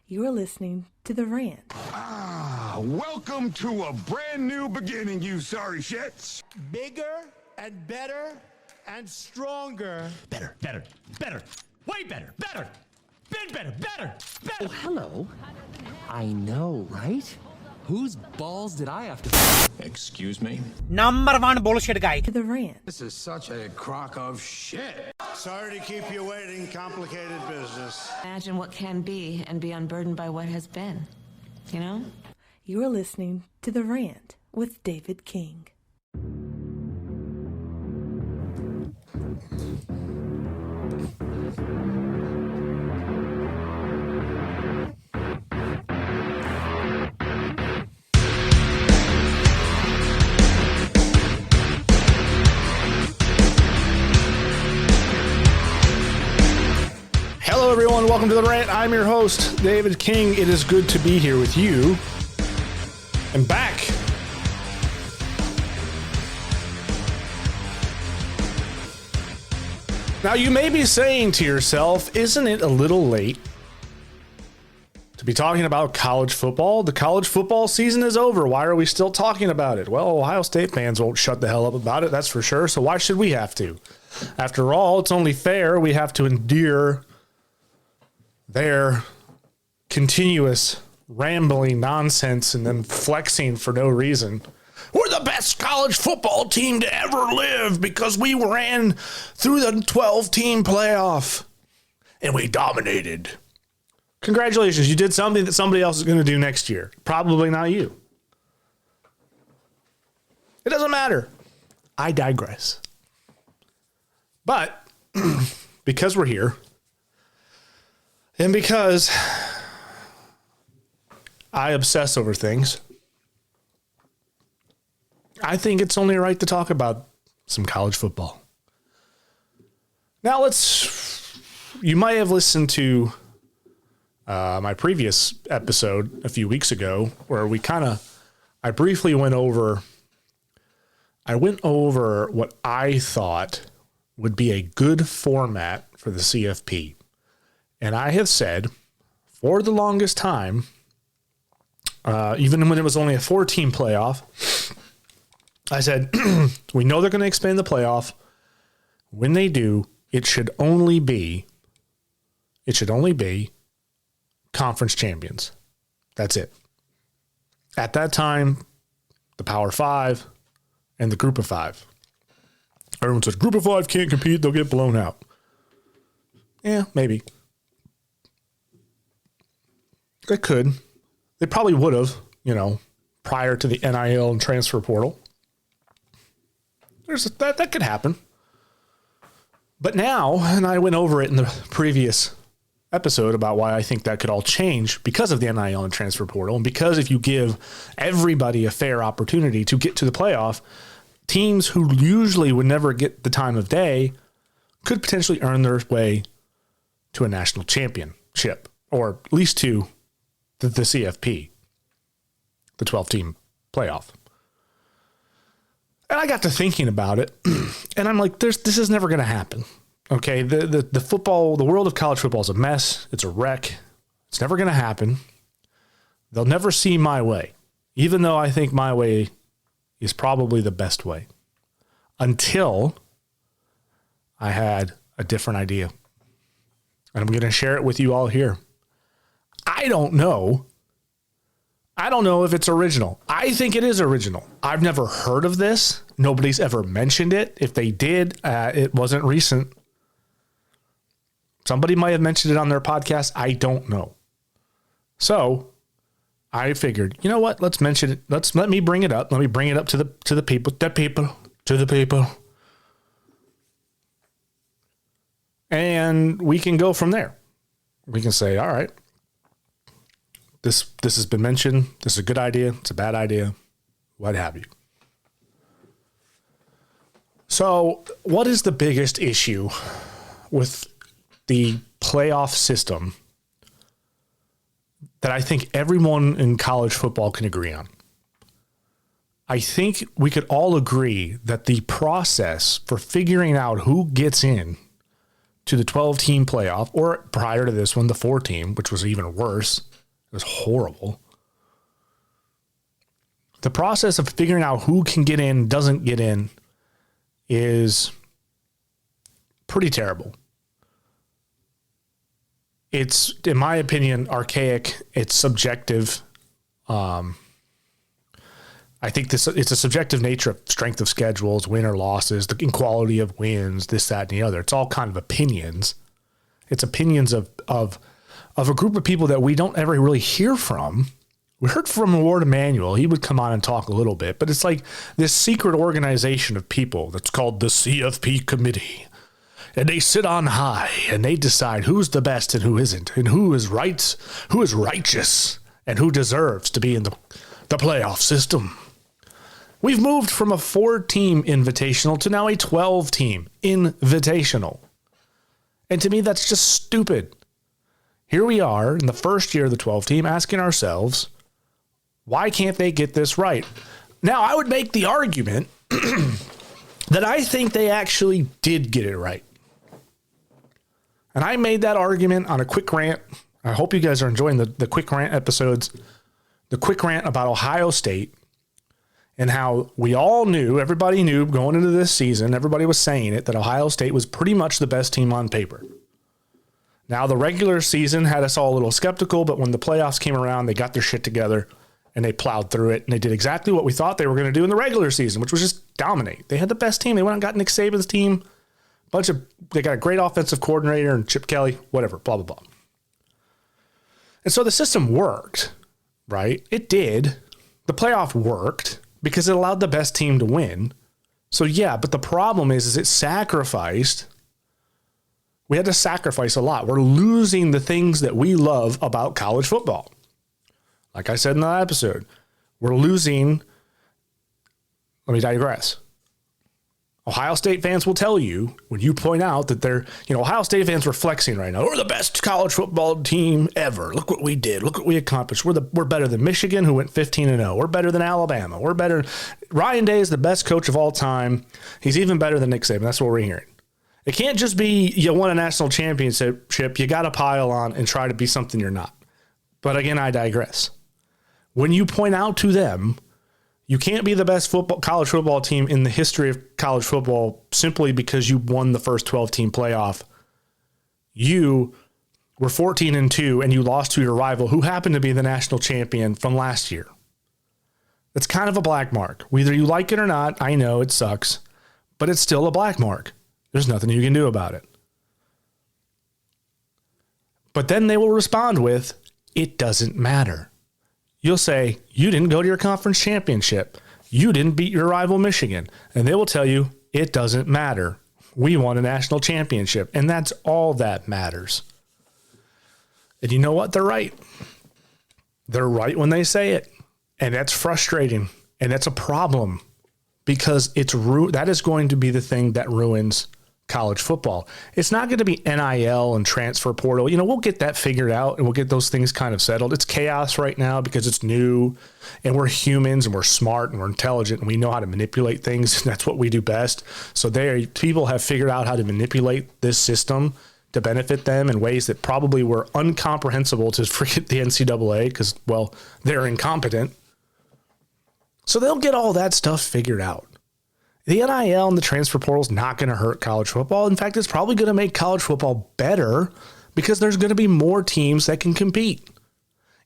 You're listening to The Rant. Welcome to a brand new beginning, you sorry shits. Bigger and better and stronger. Better. Way better. Been better. Oh, hello. I know, right? Whose balls did I have to... Excuse me? Number one bullshit guy. To The Rant. This is such a crock of shit. Sorry to keep you waiting, complicated business. Imagine what can be and be unburdened by what has been. You know? You're listening to The Rant with David King. Hello, everyone. Welcome to The Rant. I'm your host, David King. It is good to be here with you. And back. Now, you may be saying to yourself, isn't it a little late to be talking about college football? The college football season is over. Why are we still talking about it? Well, Ohio State fans won't shut the hell up about it, that's for sure. So why should we have to? After all, it's only fair we have to endure their continuous rambling nonsense and then flexing for no reason. We're the best college football team to ever live because we ran through the 12-team playoff and we dominated. Congratulations, you did something that somebody else is going to do next year. Probably not you. It doesn't matter. I digress. But because we're here, and because I obsess over things, I think it's only right to talk about some college football. Now you might have listened to my previous episode a few weeks ago where I briefly went over what I thought would be a good format for the CFP. And I have said for the longest time, even when it was only a 4-team playoff, I said, we know they're going to expand the playoff. When they do, it should only be conference champions. That's it. At that time, the Power 5 and the Group of 5. Everyone says, Group of 5 can't compete, they'll get blown out. Yeah, maybe. They could. They probably would have, prior to the NIL and transfer portal. That could happen. But now, and I went over it in the previous episode about why I think that could all change because of the NIL and transfer portal. And because if you give everybody a fair opportunity to get to the playoff, teams who usually would never get the time of day could potentially earn their way to a national championship, or at least to the CFP, the 12-team playoff. And I got to thinking about it, and I'm like, this is never going to happen. Okay, the football, the world of college football is a mess. It's a wreck. It's never going to happen. They'll never see my way, even though I think my way is probably the best way, until I had a different idea. And I'm going to share it with you all here. I don't know if it's original. I think it is original. I've never heard of this. Nobody's ever mentioned it. If they did, it wasn't recent. Somebody might have mentioned it on their podcast. I don't know. So I figured, you know what? Let's mention it. Let me bring it up. Let me bring it up to the people. And we can go from there. We can say, all right, this has been mentioned. This is a good idea. It's a bad idea. What have you. So what is the biggest issue with the playoff system that I think everyone in college football can agree on? I think we could all agree that the process for figuring out who gets in to the 12-team playoff, or prior to this one, the 4-team, which was even worse, It was horrible. The process of figuring out who can get in, doesn't get in, is pretty terrible. It's, in my opinion, archaic. It's subjective. I think it's a subjective nature of strength of schedules, win or losses, the quality of wins, this, that, and the other. It's all kind of opinions. It's opinions of a group of people that we don't ever really hear from. We heard from Ward Emanuel. He would come on and talk a little bit, but it's like this secret organization of people that's called the CFP Committee. And they sit on high and they decide who's the best and who isn't, and who is right, who is righteous, and who deserves to be in the playoff system. We've moved from a 4-team invitational to now a 12-team invitational. And to me, that's just stupid. Here we are in the first year of the 12-team asking ourselves, why can't they get this right? Now, I would make the argument that I think they actually did get it right. And I made that argument on a quick rant. I hope you guys are enjoying the quick rant episodes. The quick rant about Ohio State and how we all knew, everybody knew going into this season, everybody was saying it, that Ohio State was pretty much the best team on paper. Now, the regular season had us all a little skeptical, but when the playoffs came around, they got their shit together and they plowed through it, and they did exactly what we thought they were going to do in the regular season, which was just dominate. They had the best team. They went and got Nick Saban's team. They got a great offensive coordinator and Chip Kelly, whatever, blah, blah, blah. And so the system worked, right? It did. The playoff worked because it allowed the best team to win. So yeah, but the problem is it sacrificed. We had to sacrifice a lot. We're losing the things that we love about college football. Like I said in that episode, we're losing. Let me digress. Ohio State fans will tell you when you point out that Ohio State fans were flexing right now. We're the best college football team ever. Look what we did. Look what we accomplished. We're better than Michigan, who went 15-0. We're better than Alabama. We're better. Ryan Day is the best coach of all time. He's even better than Nick Saban. That's what we're hearing. It can't just be you won a national championship. You got to pile on and try to be something you're not. But again, I digress. When you point out to them, you can't be the best college football team in the history of college football simply because you won the first 12-team playoff. You were 14-2 and you lost to your rival, who happened to be the national champion from last year. That's kind of a black mark. Whether you like it or not, I know it sucks, but it's still a black mark. There's nothing you can do about it. But then they will respond with, it doesn't matter. You'll say, you didn't go to your conference championship. You didn't beat your rival Michigan. And they will tell you, it doesn't matter. We won a national championship. And that's all that matters. And you know what? They're right. They're right when they say it. And that's frustrating. And that's a problem because that is going to be the thing that ruins college football. It's not going to be NIL and transfer portal. We'll get that figured out and we'll get those things kind of settled. It's chaos right now because it's new and we're humans and we're smart and we're intelligent and we know how to manipulate things. And that's what we do best. So people have figured out how to manipulate this system to benefit them in ways that probably were incomprehensible to forget the NCAA because, well, they're incompetent. So they'll get all that stuff figured out. The NIL and the transfer portal is not going to hurt college football. In fact, it's probably going to make college football better because there's going to be more teams that can compete.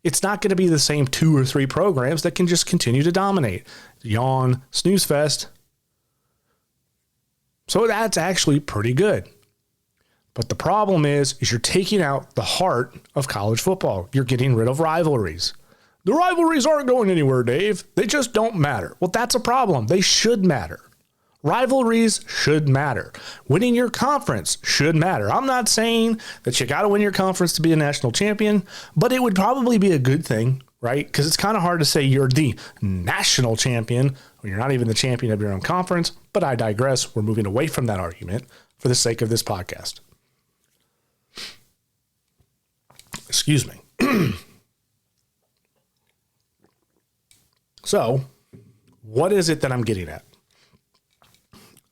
It's not going to be the same 2 or 3 programs that can just continue to dominate. Yawn, snooze fest. So that's actually pretty good. But the problem is you're taking out the heart of college football. You're getting rid of rivalries. The rivalries aren't going anywhere, Dave. They just don't matter. Well, that's a problem. They should matter. Rivalries should matter. Winning your conference should matter. I'm not saying that you got to win your conference to be a national champion, but it would probably be a good thing, right? Because it's kind of hard to say you're the national champion when you're not even the champion of your own conference. But I digress. We're moving away from that argument for the sake of this podcast. Excuse me. So, what is it that I'm getting at?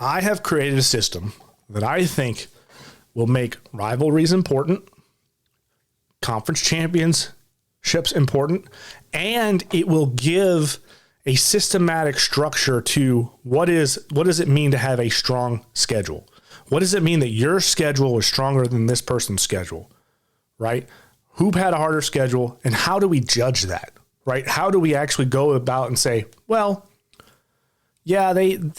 I have created a system that I think will make rivalries important. Conference champions championships important, and it will give a systematic structure to what does it mean to have a strong schedule? What does it mean that your schedule is stronger than this person's schedule, right? Who had a harder schedule, and how do we judge that, right? How do we actually go about and say, well, yeah, they're in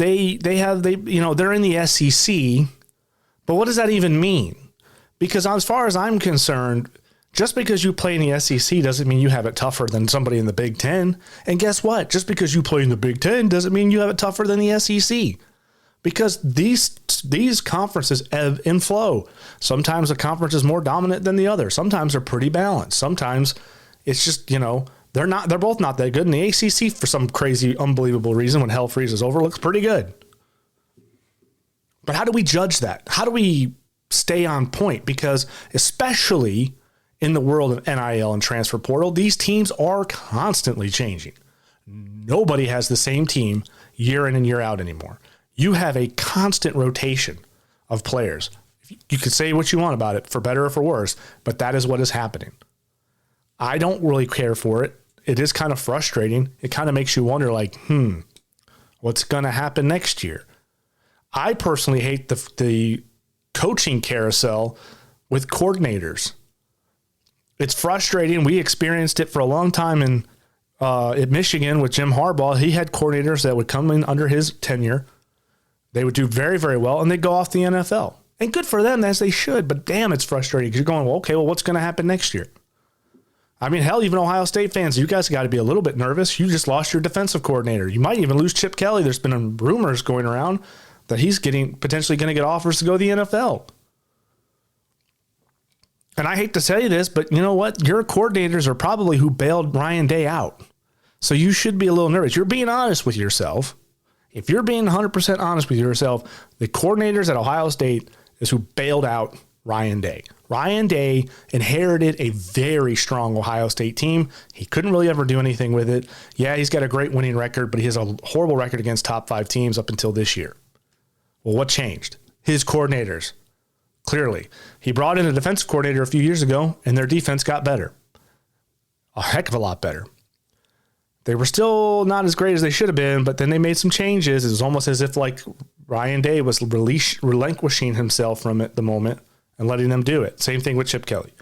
the SEC, but what does that even mean? Because as far as I'm concerned, just because you play in the SEC doesn't mean you have it tougher than somebody in the Big Ten. And guess what? Just because you play in the Big Ten doesn't mean you have it tougher than the SEC. Because these conferences ebb and flow. Sometimes a conference is more dominant than the other. Sometimes they're pretty balanced. Sometimes it's just, they're both not that good. And the ACC, for some crazy, unbelievable reason, when hell freezes over, looks pretty good. But how do we judge that? How do we stay on point? Because especially in the world of NIL and transfer portal, these teams are constantly changing. Nobody has the same team year in and year out anymore. You have a constant rotation of players. You could say what you want about it, for better or for worse, but that is what is happening. I don't really care for it. It is kind of frustrating. It kind of makes you wonder, what's going to happen next year? I personally hate the coaching carousel with coordinators. It's frustrating. We experienced it for a long time at Michigan with Jim Harbaugh. He had coordinators that would come in under his tenure. They would do very, very well, and they'd go off the NFL. And good for them, as they should. But damn, it's frustrating because you're going, what's going to happen next year? I mean, hell, even Ohio State fans, you guys got to be a little bit nervous. You just lost your defensive coordinator. You might even lose Chip Kelly. There's been rumors going around that he's potentially going to get offers to go to the NFL. And I hate to say this, but you know what? Your coordinators are probably who bailed Ryan Day out. So you should be a little nervous. You're being honest with yourself. If you're being 100% honest with yourself, the coordinators at Ohio State is who bailed out Ryan Day. Ryan Day inherited a very strong Ohio State team. He couldn't really ever do anything with it. Yeah, he's got a great winning record, but he has a horrible record against top 5 teams up until this year. Well, what changed? His coordinators. Clearly. He brought in a defensive coordinator a few years ago, and their defense got better. A heck of a lot better. They were still not as great as they should have been, but then they made some changes. It was almost as if Ryan Day was relinquishing himself from it the moment and letting them do it. Same thing with Chip Kelly.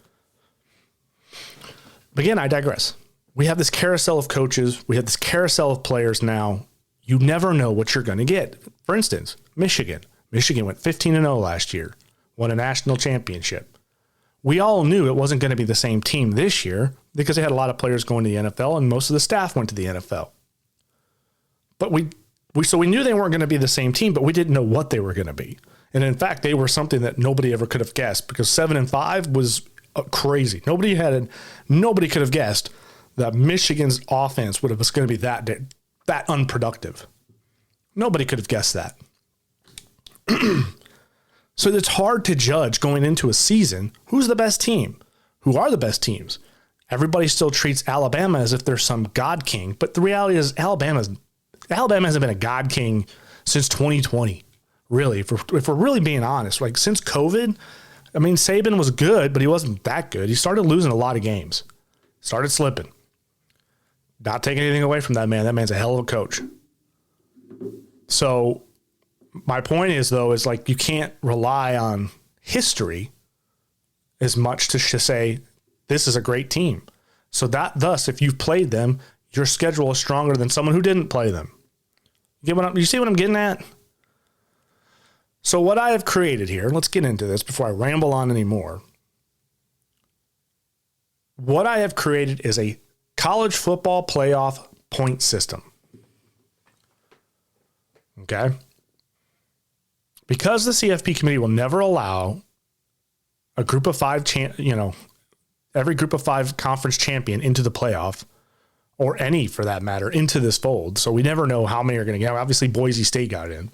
But again, I digress. We have this carousel of coaches. We have this carousel of players now. You never know what you're going to get. For instance, Michigan. Michigan went 15-0 last year, won a national championship. We all knew it wasn't going to be the same team this year because they had a lot of players going to the NFL and most of the staff went to the NFL. But we knew they weren't going to be the same team, but we didn't know what they were going to be. And in fact, they were something that nobody ever could have guessed because 7-5 was crazy. Nobody could have guessed that Michigan's offense was going to be that unproductive. Nobody could have guessed that. So it's hard to judge going into a season who's the best team, who are the best teams. Everybody still treats Alabama as if they're some god king, but the reality is Alabama hasn't been a god king since 2020. Really, if we're really being honest, since COVID, I mean, Saban was good, but he wasn't that good. He started losing a lot of games, started slipping. Not taking anything away from that man. That man's a hell of a coach. So my point is, though, is you can't rely on history as much to say this is a great team. So thus, if you've played them, your schedule is stronger than someone who didn't play them. You see what I'm getting at? So what I have created here, let's get into this before I ramble on anymore. What I have created is a college football playoff point system. Okay? Because the CFP committee will never allow a group of 5, every group of 5 conference champion into the playoff, or any for that matter, into this fold. So we never know how many are going to get. Obviously, Boise State got in.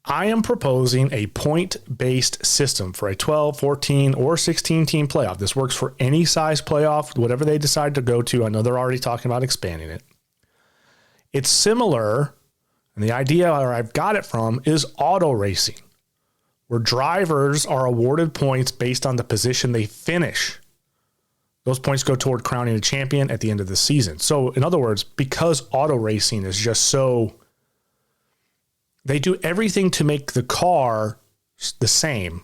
I am proposing a point-based system for a 12, 14, or 16-team playoff. This works for any size playoff, whatever they decide to go to. I know they're already talking about expanding it. It's similar, and the idea where I've got it from is auto racing, where drivers are awarded points based on the position they finish. Those points go toward crowning a champion at the end of the season. So in other words, because auto racing is just so, they do everything to make the car the same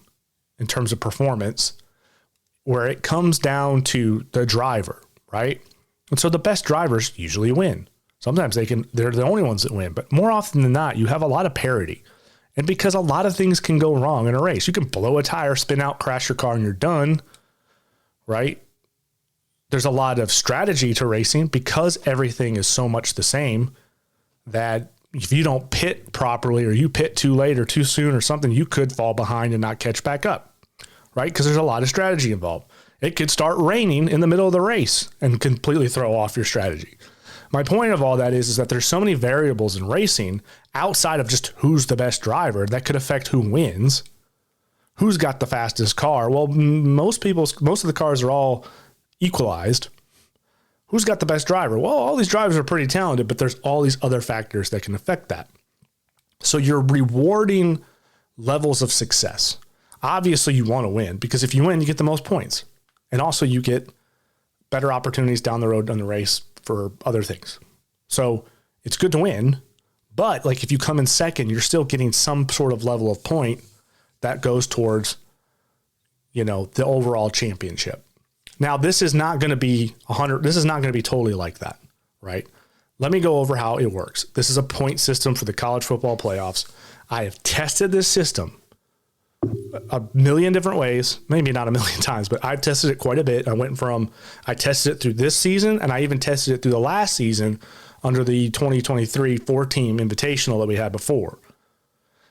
in terms of performance, where it comes down to the driver, right? And so the best drivers usually win. Sometimes they're the only ones that win, but more often than not, you have a lot of parity. And because a lot of things can go wrong in a race, you can blow a tire, spin out, crash your car, and you're done, right? There's a lot of strategy to racing because everything is so much the same that if you don't pit properly or you pit too late or too soon or something, you could fall behind and not catch back up, right? Because there's a lot of strategy involved. It could start raining in the middle of the race and completely throw off your strategy. My point of all that is that there's so many variables in racing outside of just who's the best driver that could affect who wins. Who's got the fastest car? Well, most of the cars are all equalized. Who's got the best driver? Well, all these drivers are pretty talented, but there's all these other factors that can affect that. So you're rewarding levels of success. Obviously, you want to win because if you win, you get the most points. And also you get better opportunities down the road on the race for other things. So it's good to win, but like if you come in second, you're still getting some sort of level of point that goes towards, the overall championship. Now, this is not going to be 100. This is not going to be totally like that, right? Let me go over how it works. This is a point system for the college football playoffs. I have tested this system a million different ways, maybe not a million times, but I've tested it quite a bit. I tested it through this season, and I even tested it through the last season under the 2023 4-team invitational that we had before.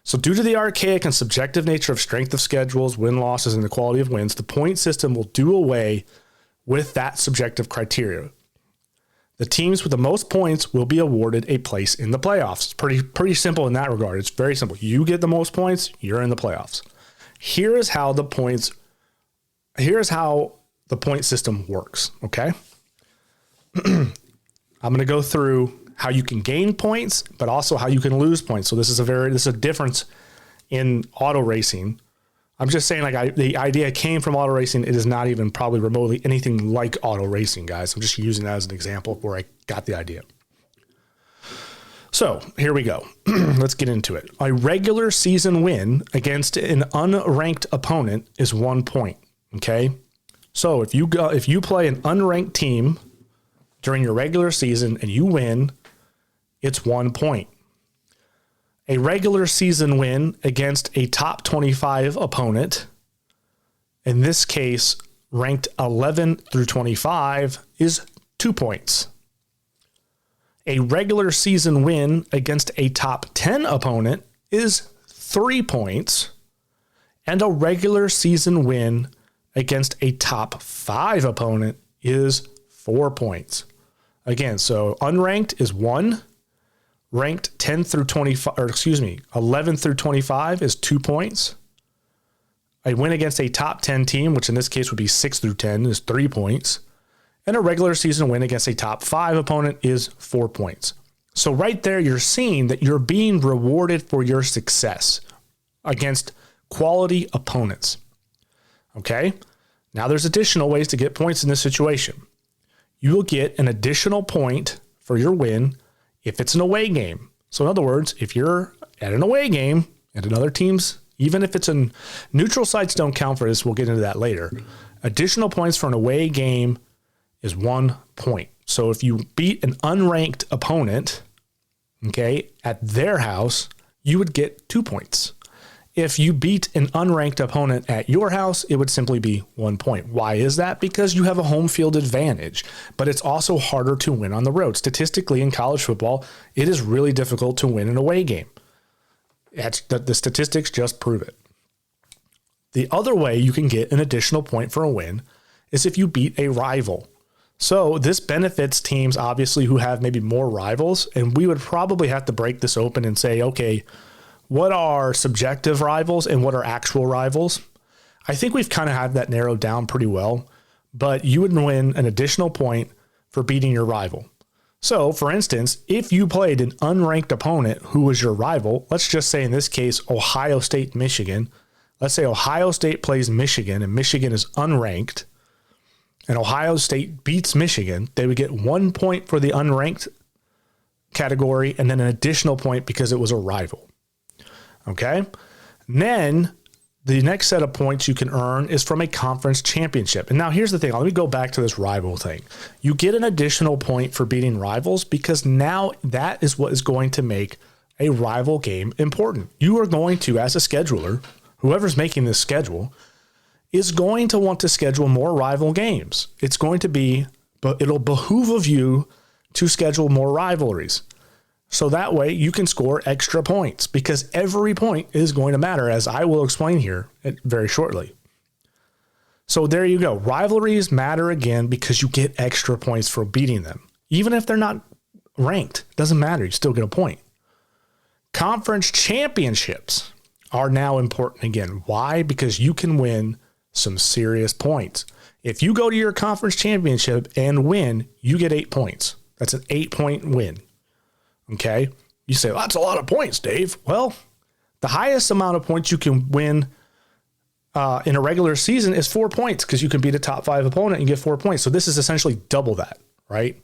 So due to the archaic and subjective nature of strength of schedules, win losses, and the quality of wins, the point system will do away with that subjective criteria. The teams with the most points will be awarded a place in the playoffs. It's pretty simple in that regard. It's very simple. You get the most points, you're in the playoffs. Here's how the point system works, okay? I'm going to go through how you can gain points, but also how you can lose points. So this is a difference in auto racing. I'm just saying, the idea came from auto racing. It is not even probably remotely anything like auto racing, guys. I'm just using that as an example of where I got the idea. So here we go. Let's get into it. A regular season win against an unranked opponent is 1 point. Okay. So if you play an unranked team during your regular season and you win, it's 1 point. A regular season win against a top 25 opponent, in this case, ranked 11 through 25, is 2 points. A regular season win against a top 10 opponent is 3 points. And a regular season win against a top 5 opponent is 4 points. Again, so unranked is 1. Ranked 10 through 25, 11 through 25 is 2 points. A win against a top 10 team, which in this case would be 6 through 10, is 3 points. And a regular season win against a top 5 opponent is 4 points. So right there, you're seeing that you're being rewarded for your success against quality opponents. Okay? Now there's additional ways to get points in this situation. You will get an additional point for your win if it's an away game. So in other words, if you're at an away game and another team's, even if it's a neutral sites don't count for this, we'll get into that later. Additional points for an away game is 1 point. So if you beat an unranked opponent, okay, at their house, you would get 2 points. If you beat an unranked opponent at your house, it would simply be 1 point. Why is that? Because you have a home field advantage, but it's also harder to win on the road. Statistically, in college football, it is really difficult to win an away game. The statistics just prove it. The other way you can get an additional point for a win is if you beat a rival. So this benefits teams, obviously, who have maybe more rivals, and we would probably have to break this open and say, okay, what are subjective rivals and what are actual rivals? I think we've kind of had that narrowed down pretty well, but you would win an additional point for beating your rival. So, for instance, if you played an unranked opponent who was your rival, let's just say in this case, Ohio State, Michigan. Let's say Ohio State plays Michigan and Michigan is unranked. and Ohio State beats Michigan, they would get 1 point for the unranked category and then an additional point because it was a rival. Okay? And then the next set of points you can earn is from a conference championship. And now here's the thing. Let me go back to this rival thing. You get an additional point for beating rivals because now that is what is going to make a rival game important. You are going to, as a scheduler, whoever's making this schedule, is going to want to schedule more rival games. It's going to be, but it'll behoove of you to schedule more rivalries. So that way you can score extra points because every point is going to matter, as I will explain here very shortly. So there you go. Rivalries matter again because you get extra points for beating them. Even if they're not ranked, doesn't matter. You still get a point. Conference championships are now important again. Why? Because you can win some serious points. If you go to your conference championship and win, you get 8 points. That's an 8-point win. Okay. You say, well, that's a lot of points, Dave. Well, the highest amount of points you can win in a regular season is 4 points because you can beat a top 5 opponent and get 4 points. So this is essentially double that, right?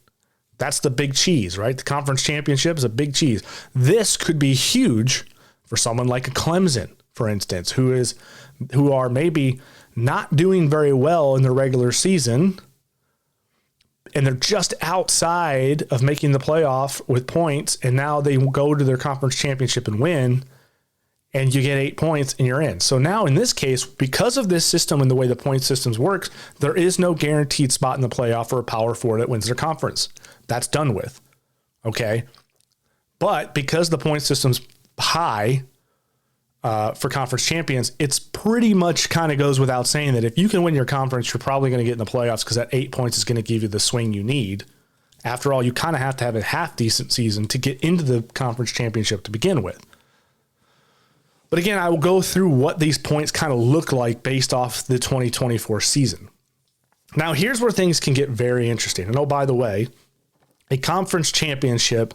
That's the big cheese, right? The conference championship is a big cheese. This could be huge for someone like a Clemson, for instance, who are maybe not doing very well in the regular season, and they're just outside of making the playoff with points, and now they go to their conference championship and win, and you get 8 points and you're in. So now in this case, because of this system and the way the point systems works, there is no guaranteed spot in the playoff for a Power 4 that wins their conference. That's done with. Okay. But because the point system's high for conference champions, it's pretty much kind of goes without saying that if you can win your conference, you're probably going to get in the playoffs because that 8 points is going to give you the swing you need. After all, you kind of have to have a half decent season to get into the conference championship to begin with. But again, I will go through what these points kind of look like based off the 2024 season. Now, here's where things can get very interesting. And oh, by the way, a conference championship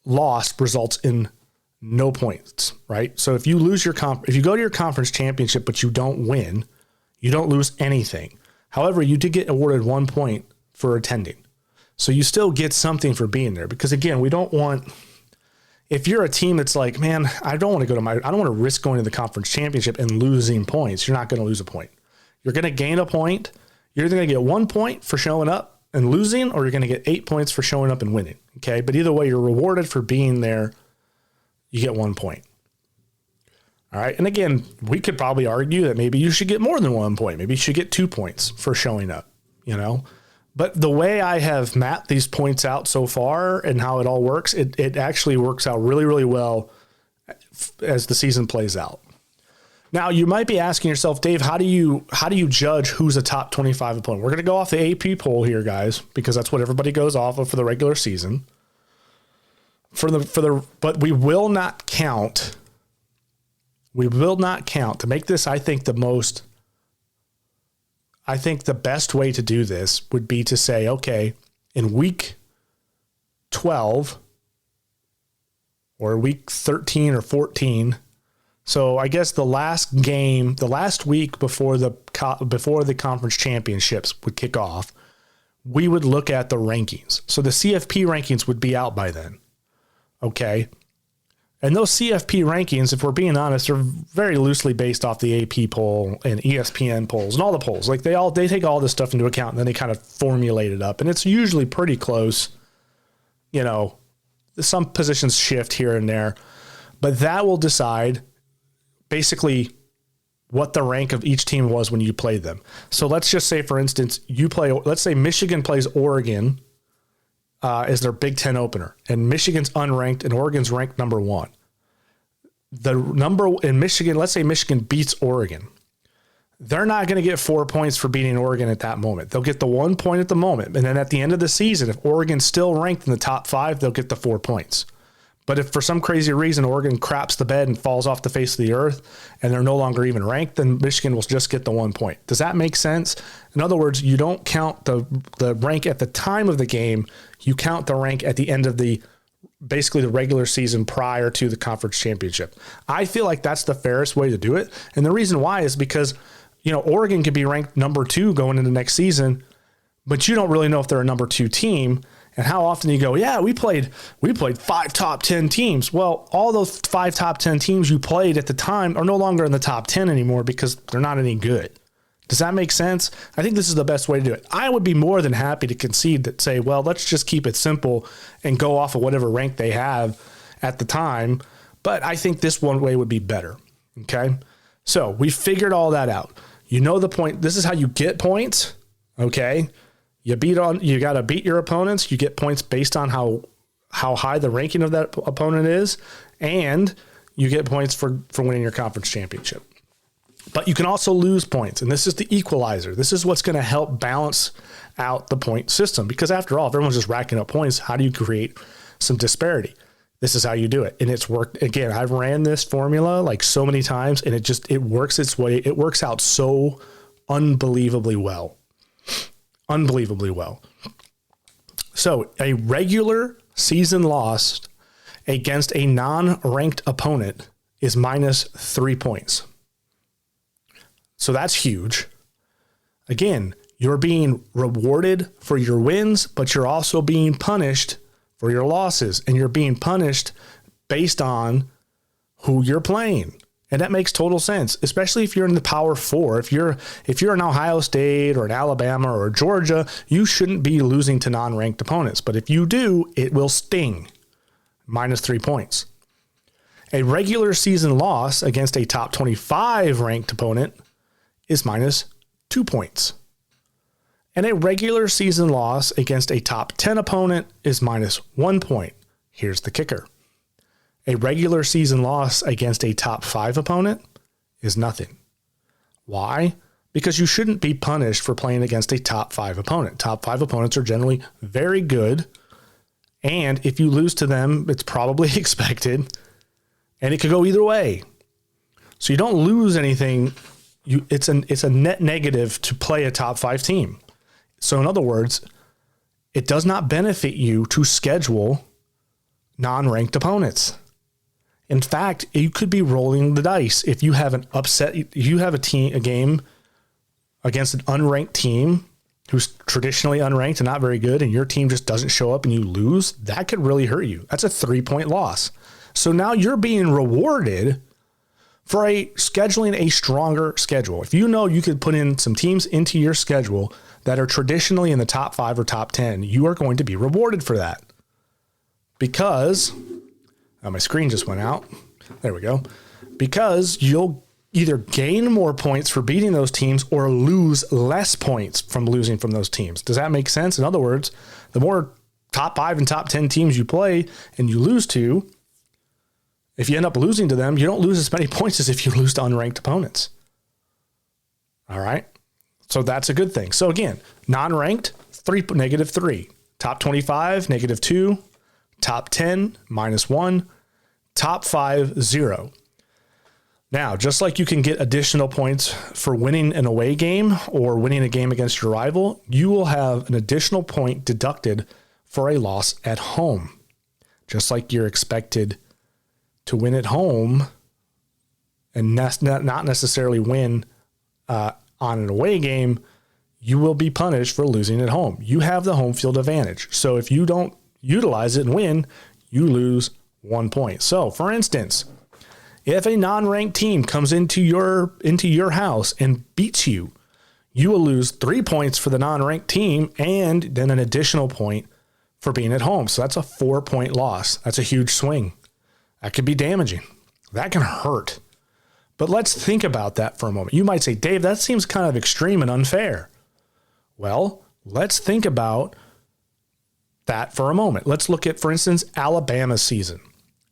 loss results in no points, right? So if you lose if you go to your conference championship, but you don't win, you don't lose anything. However, you did get awarded 1 point for attending. So you still get something for being there because again, we don't want, if you're a team that's like, man, I don't want to risk going to the conference championship and losing points. You're not going to lose a point. You're going to gain a point. You're either going to get 1 point for showing up and losing, or you're going to get 8 points for showing up and winning. Okay. But either way, you're rewarded for being there. You get 1 point. All right. And again, we could probably argue that maybe you should get more than 1 point. Maybe you should get 2 points for showing up, but the way I have mapped these points out so far and how it all works, it actually works out really, really well as the season plays out. Now you might be asking yourself, Dave, how do you judge who's a top 25 opponent? We're going to go off the AP poll here, guys, because that's what everybody goes off of for the regular season. But we will not count. We will not count to make this. I think the best way to do this would be to say, okay, in week 12 or week 13 or 14. So I guess the last week before the conference championships would kick off, we would look at the rankings. So the CFP rankings would be out by then. Okay. And those CFP rankings, if we're being honest, are very loosely based off the AP poll and ESPN polls and all the polls. Like they take all this stuff into account and then they kind of formulate it up. And it's usually pretty close. Some positions shift here and there, but that will decide basically what the rank of each team was when you played them. So let's just say, for instance, let's say Michigan plays Oregon as their Big Ten opener, and Michigan's unranked and Oregon's ranked number 1. The number in Michigan, let's say Michigan beats Oregon. They're not going to get 4 points for beating Oregon at that moment. They'll get the 1 point at the moment. And then at the end of the season, if Oregon's still ranked in the top 5, they'll get the 4 points. But if for some crazy reason Oregon craps the bed and falls off the face of the earth and they're no longer even ranked, then Michigan will just get the 1 point. Does that make sense? In other words, you don't count the rank at the time of the game. You count the rank at the end of basically the regular season prior to the conference championship. I feel like that's the fairest way to do it. And the reason why is because Oregon could be ranked number 2 going into next season, but you don't really know if they're a number 2 team. And how often you go, yeah, we played 5 top 10 teams. Well, all those 5 top 10 teams you played at the time are no longer in the top 10 anymore because they're not any good. Does that make sense? I think this is the best way to do it. I would be more than happy to concede that, say, well, let's just keep it simple and go off of whatever rank they have at the time. But I think this one way would be better. Okay. So we figured all that out. You know the point. This is how you get points. Okay. You got to beat your opponents. You get points based on how high the ranking of that opponent is. And you get points for winning your conference championship. But you can also lose points. And this is the equalizer. This is what's going to help balance out the point system. Because after all, if everyone's just racking up points, how do you create some disparity? This is how you do it. And it's worked. Again, I've ran this formula like so many times, and it works its way. It works out so unbelievably well. Unbelievably well. So a regular season loss against a non-ranked opponent is minus 3 points. So that's huge. Again, you're being rewarded for your wins, but you're also being punished for your losses, and you're being punished based on who you're playing. And that makes total sense, especially if you're in the Power 4. If you're an Ohio State or an Alabama or Georgia, you shouldn't be losing to non-ranked opponents. But if you do, it will sting. Minus 3 points. A regular season loss against a top 25 ranked opponent is minus 2 points. And a regular season loss against a top 10 opponent is minus 1 point. Here's the kicker. A regular season loss against a top 5 opponent is nothing. Why? Because you shouldn't be punished for playing against a top 5 opponent. Top 5 opponents are generally very good. And if you lose to them, it's probably expected. And it could go either way. So you don't lose anything. It's a net negative to play a top 5 team. So in other words, it does not benefit you to schedule non-ranked opponents. In fact, you could be rolling the dice if you have a game against an unranked team who's traditionally unranked and not very good, and your team just doesn't show up and you lose. That could really hurt you. That's a 3-point loss. So now you're being rewarded for scheduling a stronger schedule. If you know you could put in some teams into your schedule that are traditionally in the top 5 or top 10, you are going to be rewarded for that. Because my screen just went out. There we go. Because you'll either gain more points for beating those teams or lose less points from losing from those teams. Does that make sense? In other words, the more top 5 and top 10 teams you play and you lose to, if you end up losing to them, you don't lose as many points as if you lose to unranked opponents. All right. So that's a good thing. So again, non-ranked, negative 3. Top 25, negative 2. Top 10, minus 1. Top 5, 0. Now, just like you can get additional points for winning an away game or winning a game against your rival, you will have an additional point deducted for a loss at home. Just like you're expected to win at home and not necessarily win on an away game, you will be punished for losing at home. You have the home field advantage. So if you don't utilize it and win, you lose 1 point. So for instance, if a non-ranked team comes into your house and beats you, you will lose 3 points for the non-ranked team and then an additional point for being at home. So that's a 4-point loss. That's a huge swing. That could be damaging. That can hurt. But let's think about that for a moment. You might say, Dave, that seems kind of extreme and unfair. Well, let's think about that for a moment. Let's look at, for instance, Alabama's season.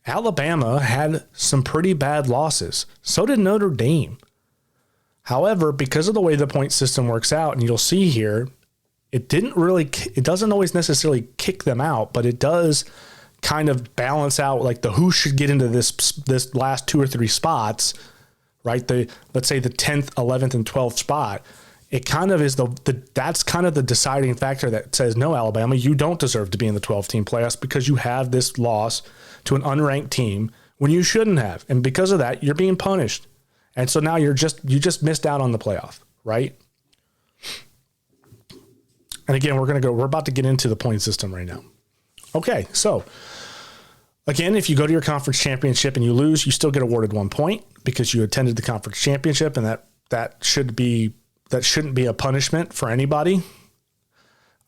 Alabama had some pretty bad losses. So did Notre Dame. However, because of the way the point system works out, and you'll see here, it doesn't always necessarily kick them out, but it does kind of balance out like the who should get into this last 2 or 3 spots, right? Let's say the 10th, 11th, and 12th spot. It kind of is that's kind of the deciding factor that says, no, Alabama, you don't deserve to be in the 12-team playoffs because you have this loss to an unranked team when you shouldn't have. And because of that, you're being punished. And so now you just missed out on the playoff, right? And again, we're about to get into the point system right now. Okay, so again, if you go to your conference championship and you lose, you still get awarded 1 point because you attended the conference championship, and that shouldn't be a punishment for anybody.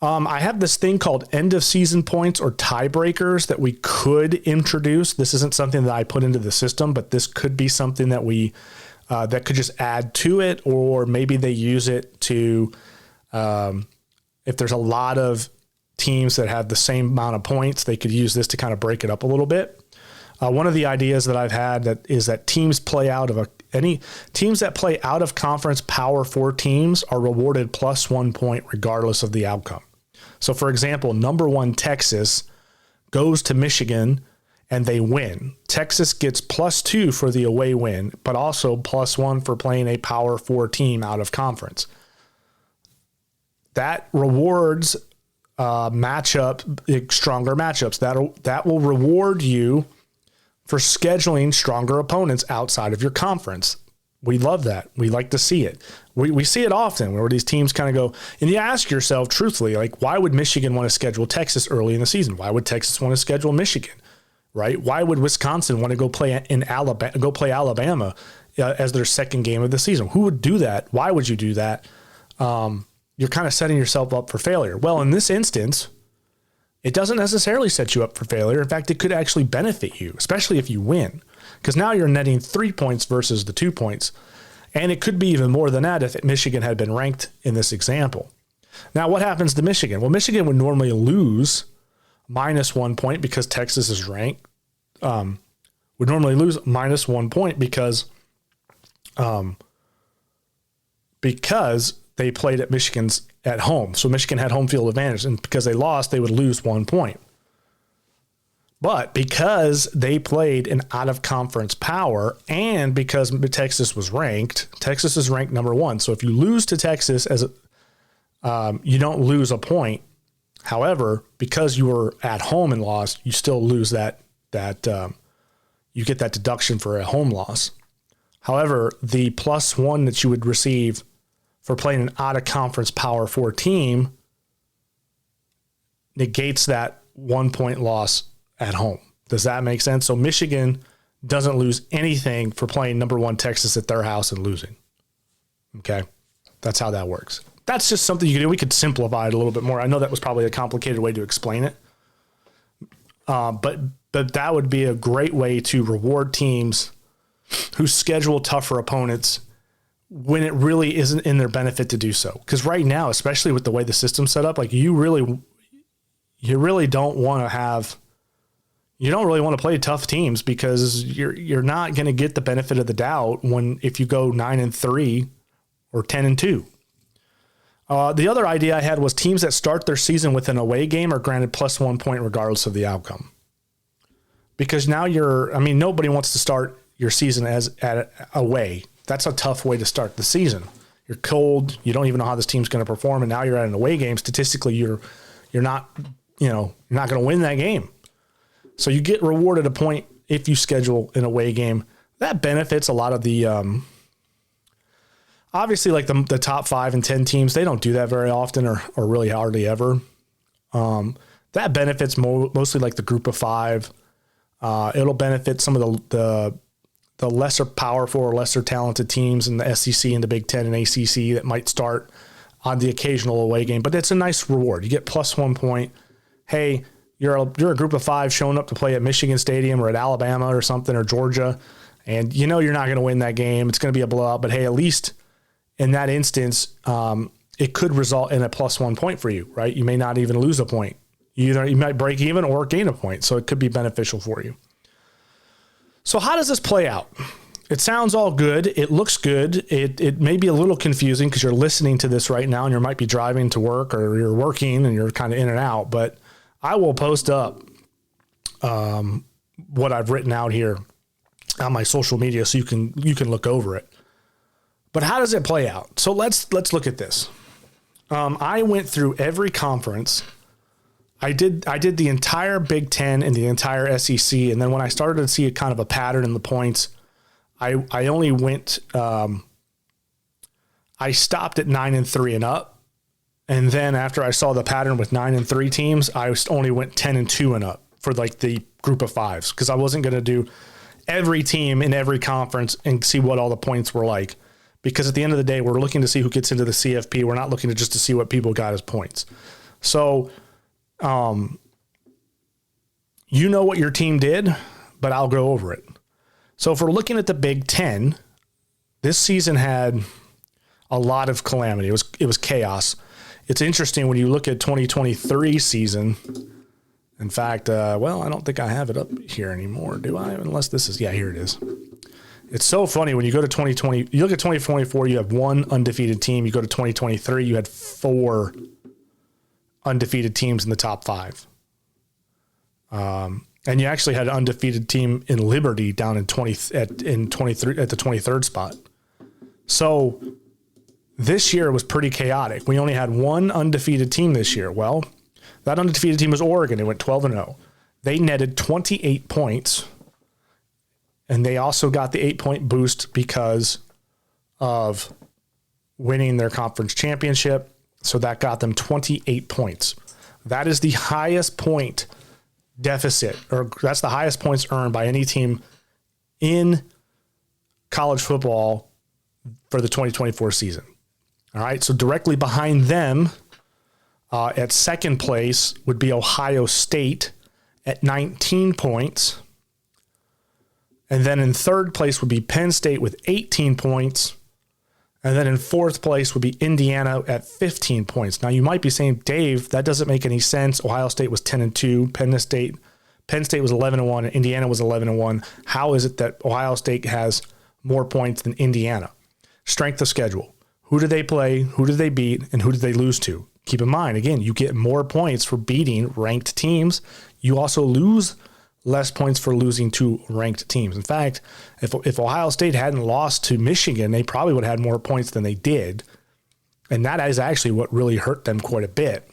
I have this thing called end of season points or tiebreakers that we could introduce. This isn't something that I put into the system, but this could be something that we that could just add to it, or maybe they use it to if there's a lot of teams that have the same amount of points, they could use this to kind of break it up a little bit. One of the ideas that I've had is that teams that play out of conference Power 4 teams are rewarded plus 1 point regardless of the outcome. So, for example, number 1 Texas goes to Michigan and they win. Texas gets plus 2 for the away win, but also plus 1 for playing a Power 4 team out of conference. That rewards stronger matchups. That will reward you for scheduling stronger opponents outside of your conference. We love that. We like to see it. We see it often where these teams kind of go, and you ask yourself truthfully, like, why would Michigan want to schedule Texas early in the season? Why would Texas want to schedule Michigan, right? Why would Wisconsin want to go play Alabama as their second game of the season? Who would do that? Why would you do that? You're kind of setting yourself up for failure. Well, in this instance, it doesn't necessarily set you up for failure. In fact, it could actually benefit you, especially if you win, because now you're netting 3 points versus the 2 points. And it could be even more than that if Michigan had been ranked in this example. Now, what happens to Michigan? Well, Michigan would normally lose minus 1 point because Texas is ranked. Would normally lose minus 1 point because they played at Michigan's at home. So Michigan had home field advantage, and because they lost, they would lose 1 point. But because they played an out-of-conference Power, and because Texas is ranked number 1. So if you lose to Texas, you don't lose a point. However, because you were at home and lost, you still lose that you get that deduction for a home loss. However, the plus 1 that you would receive for playing an out-of-conference Power 4 team negates that 1 point loss at home. Does that make sense? So Michigan doesn't lose anything for playing number 1 Texas at their house and losing. Okay. That's how that works. That's just something you can do. We could simplify it a little bit more. I know that was probably a complicated way to explain it. But that would be a great way to reward teams who schedule tougher opponents when it really isn't in their benefit to do so. Because right now, especially with the way the system's set up, like you really don't want to play tough teams because you're not going to get the benefit of the doubt if you go 9-3 or 10-2. The other idea I had was teams that start their season with an away game are granted plus 1 point regardless of the outcome. Because now nobody wants to start your season at away. That's a tough way to start the season. You're cold. You don't even know how this team's going to perform, and now you're at an away game. Statistically, you're not going to win that game. So you get rewarded a point if you schedule an away game. That benefits a lot of the obviously like the top 5 and 10 teams. They don't do that very often or really hardly ever. That benefits mostly like the group of 5. It'll benefit some of the lesser powerful or lesser talented teams in the SEC and the Big Ten and ACC that might start on the occasional away game. But it's a nice reward. You get plus 1 point. Hey, you're a group of 5 showing up to play at Michigan Stadium or at Alabama or something or Georgia, and you're not going to win that game. It's going to be a blowout. But hey, at least in that instance, it could result in a plus 1 point for you, right? You may not even lose a point. You might break even or gain a point. So it could be beneficial for you. So how does this play out? It sounds all good. It looks good. It may be a little confusing because you're listening to this right now and you might be driving to work or you're working and you're kind of in and out. But I will post up what I've written out here on my social media so you can look over it. But how does it play out? So let's look at this. I went through every conference. I did the entire Big Ten and the entire SEC, and then when I started to see a kind of a pattern in the points, I only went, I stopped at 9-3 and up. And then after I saw the pattern with 9-3 teams, I only went 10-2 and up for like the group of fives, because I wasn't going to do every team in every conference and see what all the points were like. Because at the end of the day, we're looking to see who gets into the CFP. We're not looking to just to see what people got as points. So, you know what your team did, but I'll go over it. So if we're looking at the Big Ten, this season had a lot of calamity. It was chaos. It's interesting when you look at 2023 season. In fact, I don't think I have it up here anymore, do I? Unless this is, here it is. It's so funny when you go to 2020, you look at 2024, you have one undefeated team. You go to 2023, you had 4 undefeated teams in the top 5. And you actually had an undefeated team in Liberty down in 23 at the 23rd spot. So this year was pretty chaotic. We only had one undefeated team this year. Well, that undefeated team was Oregon. It went 12-0. They netted 28 points, and they also got the 8-point boost because of winning their conference championship. So that got them 28 points. That is the highest point deficit, or that's the highest points earned by any team in college football for the 2024 season. All right. So directly behind them, at second place would be Ohio State at 19 points. And then in third place would be Penn State with 18 points. And then in fourth place would be Indiana at 15 points. Now you might be saying, Dave, that doesn't make any sense. Ohio State was 10-2, Penn State was 11-1, and Indiana was 11-1. How is it that Ohio State has more points than Indiana? Strength of schedule. Who do they play? Who do they beat? And who do they lose to? Keep in mind, again, you get more points for beating ranked teams. You also lose less points for losing to ranked teams. In fact, if Ohio State hadn't lost to Michigan, they probably would have had more points than they did. And that is actually what really hurt them quite a bit.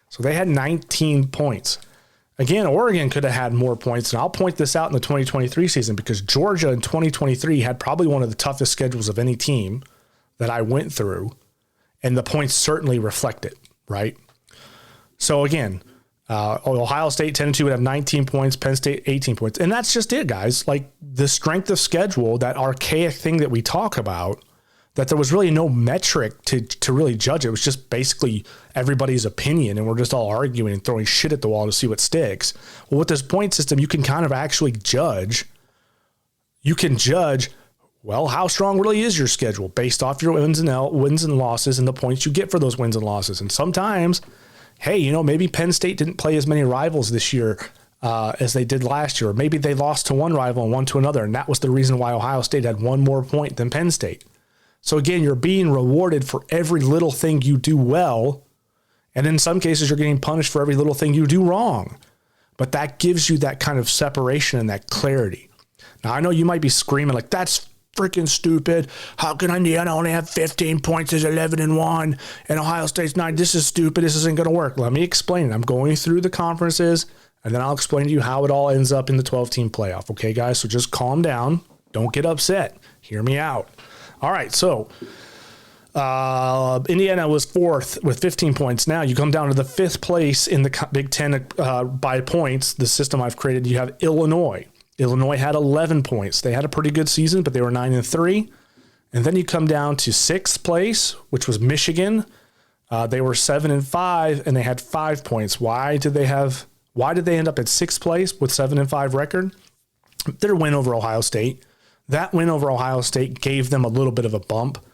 So they had 19 points. Again, Oregon could have had more points, and I'll point this out in the 2023 season because Georgia in 2023 had probably one of the toughest schedules of any team that I went through, and the points certainly reflect it, right? So again, Ohio State 10-2 would have 19 points, Penn State 18 points. And that's just it, guys. Like the strength of schedule, that archaic thing that we talk about, that there was really no metric to really judge. It was just basically everybody's opinion, and we're just all arguing and throwing shit at the wall to see what sticks. Well, with this point system, you can kind of actually judge. You can judge, well, how strong really is your schedule based off your wins and losses and the points you get for those wins and losses. And sometimes, hey, maybe Penn State didn't play as many rivals this year as they did last year. Or maybe they lost to one rival and won to another, and that was the reason why Ohio State had one more point than Penn State. So again, you're being rewarded for every little thing you do well, and in some cases, you're getting punished for every little thing you do wrong. But that gives you that kind of separation and that clarity. Now, I know you might be screaming like, that's freaking stupid. How can Indiana only have 15 points as 11-1 and Ohio State's 9? This is stupid. This isn't going to work. Let me explain it. I'm going through the conferences, and then I'll explain to you how it all ends up in the 12-team playoff. Okay, guys? So just calm down. Don't get upset. Hear me out. All right, so Indiana was fourth with 15 points. Now you come down to the fifth place in the Big Ten by points, the system I've created. You have Illinois. Illinois had 11 points. They had a pretty good season, but they were 9-3. And then you come down to sixth place, which was Michigan. They were 7-5, and they had 5 points. Why did they end up at sixth place with 7-5 record? Their win over Ohio State. That win over Ohio State gave them a little bit of a bump,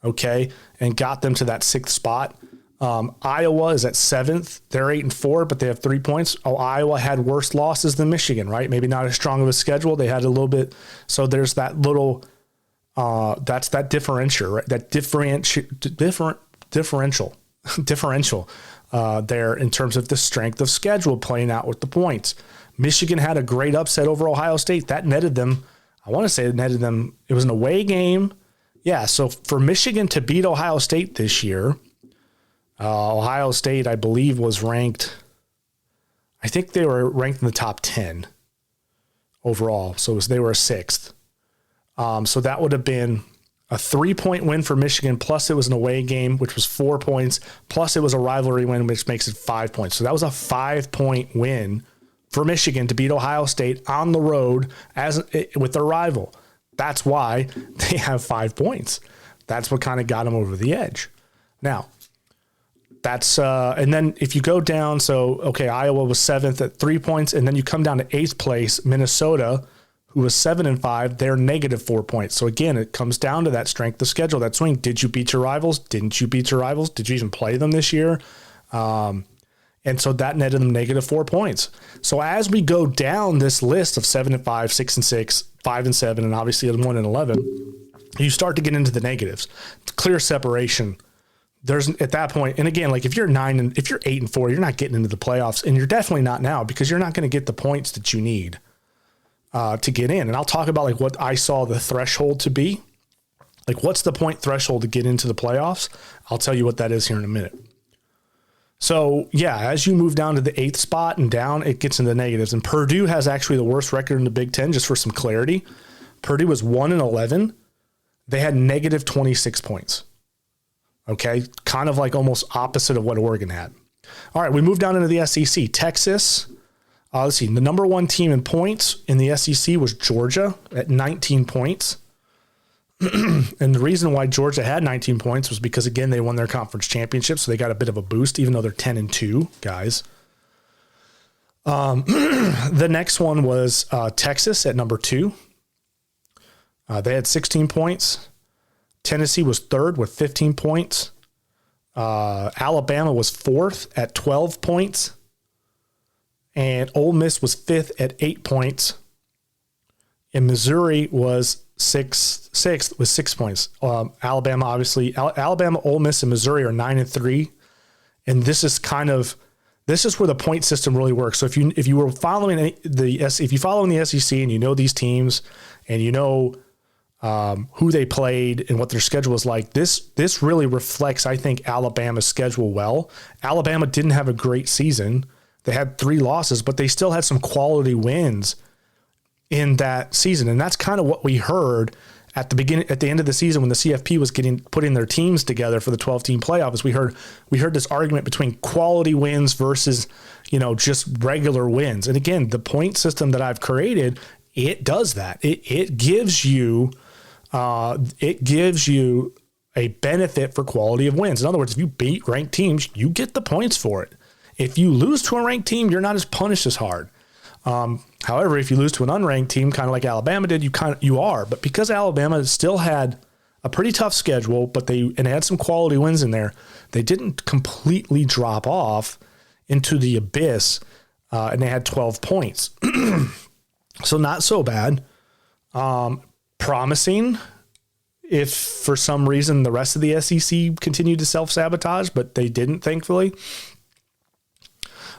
okay, and got them to that sixth spot. Iowa is at seventh. They're 8-4, but they have 3 points. Oh, Iowa had worse losses than Michigan, right? Maybe not as strong of a schedule. They had a little bit. So there's that little, that's that differential, right? That differential there in terms of the strength of schedule playing out with the points. Michigan had a great upset over Ohio State. That netted them. I want to say it netted them. It was an away game. Yeah. So for Michigan to beat Ohio State this year, Ohio State, I believe, was ranked. I think they were ranked in the top 10 overall. So they were a sixth. So that would have been a 3-point win for Michigan, plus it was an away game, which was 4 points, plus it was a rivalry win, which makes it 5 points. So that was a 5-point win for Michigan to beat Ohio State on the road with their rival. That's why they have 5 points. That's what kind of got them over the edge. Now, that's and then if you go down, so okay, Iowa was 7th at 3 points, and then you come down to 8th place, Minnesota, who was 7-5, they're -4 points. So again, it comes down to that strength of schedule, that swing. Did you beat your rivals? Didn't you beat your rivals? Did you even play them this year? And so that netted them -4 points. So as we go down this list of 7-5, 6-6, 5-7, and obviously 1-11, you start to get into the negatives. Clear separation. There's at that point, and again, like if you're 8-4, you're not getting into the playoffs, and you're definitely not now because you're not going to get the points that you need to get in. And I'll talk about like what I saw the threshold to be. Like what's the point threshold to get into the playoffs? I'll tell you what that is here in a minute. So yeah, as you move down to the 8th spot and down, it gets into the negatives. And Purdue has actually the worst record in the Big Ten, just for some clarity. Purdue was 1-11. They had -26 points. Okay. Kind of like almost opposite of what Oregon had. All right. We move down into the SEC. Texas. Let's see. The number 1 team in points in the SEC was Georgia at 19 points. And the reason why Georgia had 19 points was because, again, they won their conference championship. So they got a bit of a boost, even though they're 10-2 guys. The next one was Texas at number 2. They had 16 points. Tennessee was 3rd with 15 points. Alabama was 4th at 12 points. And Ole Miss was 5th at 8 points. And Missouri was 6th with 6 points. Alabama, obviously, Alabama, Ole Miss, and Missouri are 9-3. And this is where the point system really works. So if you were following the SEC and you know these teams and you know who they played and what their schedule was like, this really reflects, I think, Alabama's schedule well. Alabama didn't have a great season. They had 3 losses, but they still had some quality wins in that season. And that's kind of what we heard at the end of the season when the CFP was putting their teams together for the 12-team playoffs. We heard this argument between quality wins versus, just regular wins. And again, the point system that I've created, it does that. It gives you a benefit for quality of wins. In other words, if you beat ranked teams, you get the points for it. If you lose to a ranked team, you're not as punished as hard. However, if you lose to an unranked team, kind of like Alabama did, you are. But because Alabama still had a pretty tough schedule, but they had some quality wins in there, they didn't completely drop off into the abyss, and they had 12 points. So not so bad. Promising if for some reason the rest of the SEC continued to self-sabotage, but they didn't, thankfully.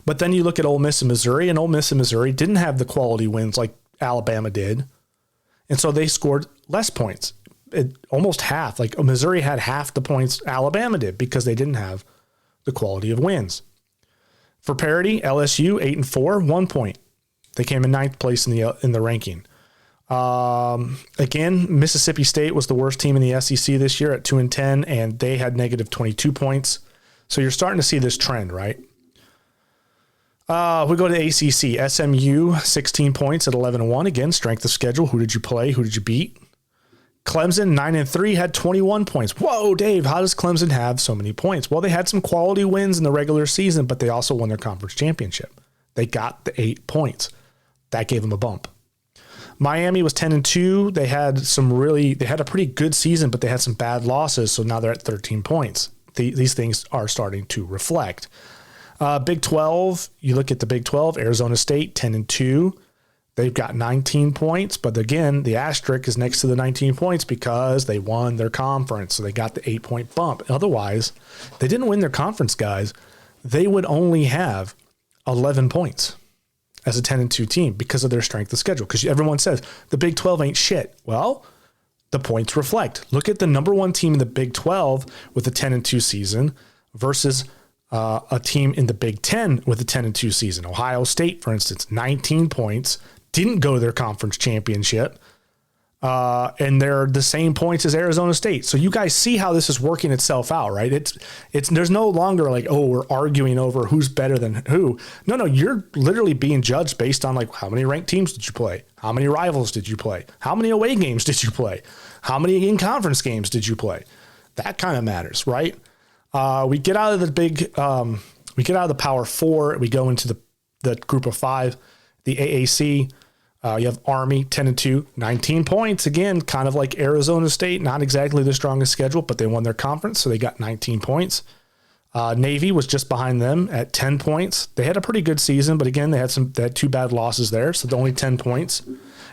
But then you look at Ole Miss and Missouri, and Ole Miss and Missouri didn't have the quality wins like Alabama did. And so they scored less points, almost half. Like Missouri had half the points Alabama did because they didn't have the quality of wins. For parity, LSU 8-4, 1 point. They came in 9th place in the ranking. Again, Mississippi State was the worst team in the SEC this year at 2-10, and they had -22 points. So you're starting to see this trend, right? We go to the ACC. SMU, 16 points at 11-1. Again, strength of schedule. Who did you play? Who did you beat? Clemson, 9-3, had 21 points. Whoa, Dave, how does Clemson have so many points? Well, they had some quality wins in the regular season, but they also won their conference championship. They got the 8 points. That gave them a bump. Miami was 10-2. They had a pretty good season, but they had some bad losses, so now they're at 13 points. These things are starting to reflect. Big 12, you look at the Big 12, Arizona State, 10-2. They've got 19 points, but again, the asterisk is next to the 19 points because they won their conference, so they got the 8-point bump. Otherwise, they didn't win their conference, guys. They would only have 11 points as a 10-2 team because of their strength of schedule. Because everyone says the Big 12 ain't shit. Well, the points reflect. Look at the number 1 team in the Big 12 with a 10-2 season versus a team in the Big 10 with a 10-2 season. Ohio State, for instance, 19 points, didn't go to their conference championship. And they're the same points as Arizona State. So you guys see how this is working itself out, right? It's there's no longer like, oh, we're arguing over who's better than who. No, you're literally being judged based on like how many ranked teams did you play? How many rivals did you play? How many away games did you play? How many in-conference games did you play? That kind of matters, right? We get out of the we get out of the Power Four. We go into the Group of Five, the AAC. You have Army 10-2, 19 points. Again, kind of like Arizona State, not exactly the strongest schedule, but they won their conference, so they got 19 points. Navy was just behind them at 10 points. They had a pretty good season, but again, they had 2 bad losses there, so they're only 10 points.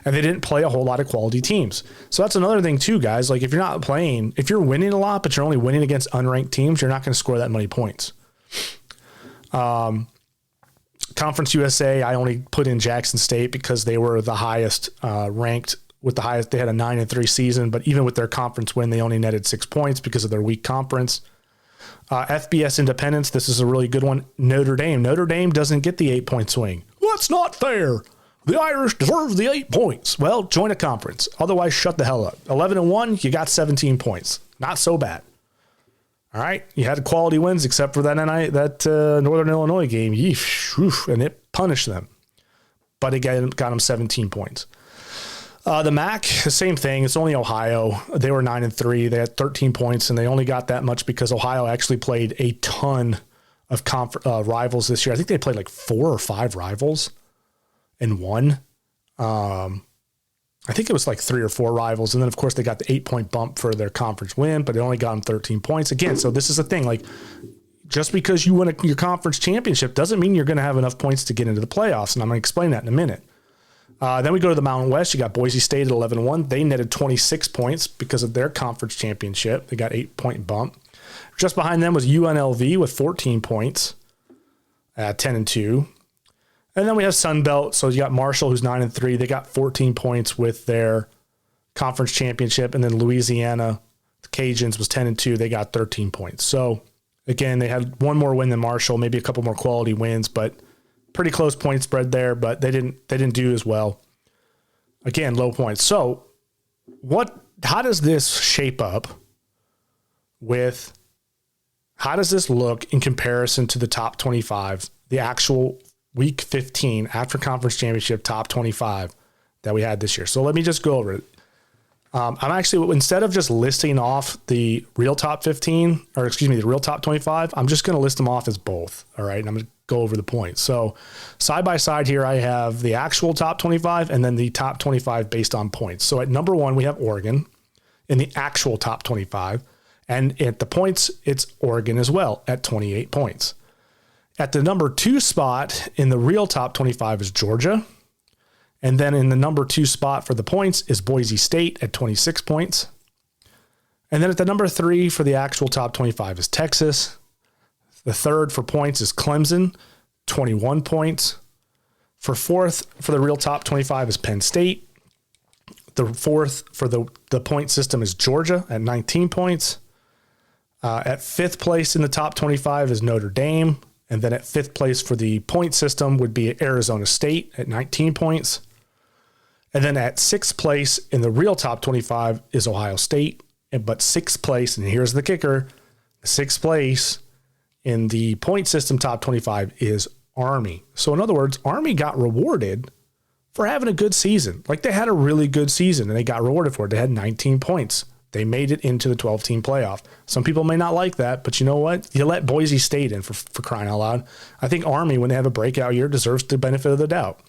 And they didn't play a whole lot of quality teams. So that's another thing too, guys. Like if you're winning a lot, but you're only winning against unranked teams, you're not going to score that many points. Conference USA, I only put in Jackson State because they were the highest ranked with the highest. They had a 9-3 season, but even with their conference win, they only netted 6 points because of their weak conference. FBS Independence, this is a really good one. Notre Dame doesn't get the 8-point swing. That's not fair. The Irish deserve the 8 points. Well, join a conference. Otherwise, shut the hell up. 11-1, you got 17 points. Not so bad. All right, you had quality wins except for that Northern Illinois game. Yeesh, oof, and it punished them. But it got them 17 points. The MAC, the same thing. It's only Ohio. They were 9-3. They had 13 points, and they only got that much because Ohio actually played a ton of rivals this year. I think they played like 4 or 5 rivals and won. I think it was like 3 or 4 rivals. And then, of course, they got the 8-point bump for their conference win, but they only got them 13 points. Again, so this is the thing. Like, just because you win your conference championship doesn't mean you're going to have enough points to get into the playoffs. And I'm going to explain that in a minute. Then we go to the Mountain West. You got Boise State at 11-1. They netted 26 points because of their conference championship. They got 8-point bump. Just behind them was UNLV with 14 points at 10-2. And then we have Sun Belt. So you got Marshall, who's 9-3. They got 14 points with their conference championship. And then Louisiana, the Cajuns, was 10-2. They got 13 points. So again, they had one more win than Marshall, maybe a couple more quality wins, but pretty close point spread there. But they didn't do as well. Again, low points. So how does this shape up with? How does this look in comparison to the top 25, the actual Week 15 after conference championship top 25 that we had this year? So let me just go over it. I'm actually, instead of just listing off the real top 15, or excuse me, the real top 25, I'm just going to list them off as both. All right. And I'm going to go over the points. So side by side here, I have the actual top 25 and then the top 25 based on points. So at number 1, we have Oregon in the actual top 25. And at the points, it's Oregon as well at 28 points. At the number 2 spot in the real top 25 is Georgia. And then in the number 2 spot for the points is Boise State at 26 points. And then at the number 3 for the actual top 25 is Texas. The third for points is Clemson, 21 points. For fourth for the real top 25 is Penn State. The fourth for the point system is Georgia at 19 points. At 5th place in the top 25 is Notre Dame. And then at 5th place for the point system would be Arizona State at 19 points. And then at 6th place in the real top 25 is Ohio State. But 6th place, and here's the kicker, 6th place in the point system top 25 is Army. So in other words, Army got rewarded for having a good season. Like they had a really good season and they got rewarded for it. They had 19 points. They made it into the 12-team playoff. Some people may not like that, but you know what? You let Boise State in for crying out loud. I think Army, when they have a breakout year, deserves the benefit of the doubt.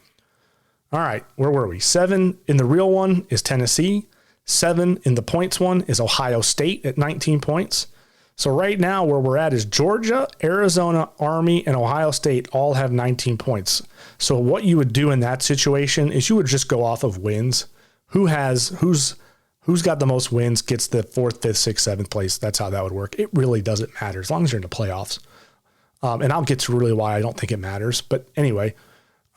All right, where were we? 7 in the real one is Tennessee. 7 in the points one is Ohio State at 19 points. So right now where we're at is Georgia, Arizona, Army, and Ohio State all have 19 points. So what you would do in that situation is you would just go off of wins. Who's got the most wins gets the 4th, 5th, 6th, 7th place. That's how that would work. It really doesn't matter as long as you're in the playoffs. And I'll get to really why I don't think it matters. But anyway,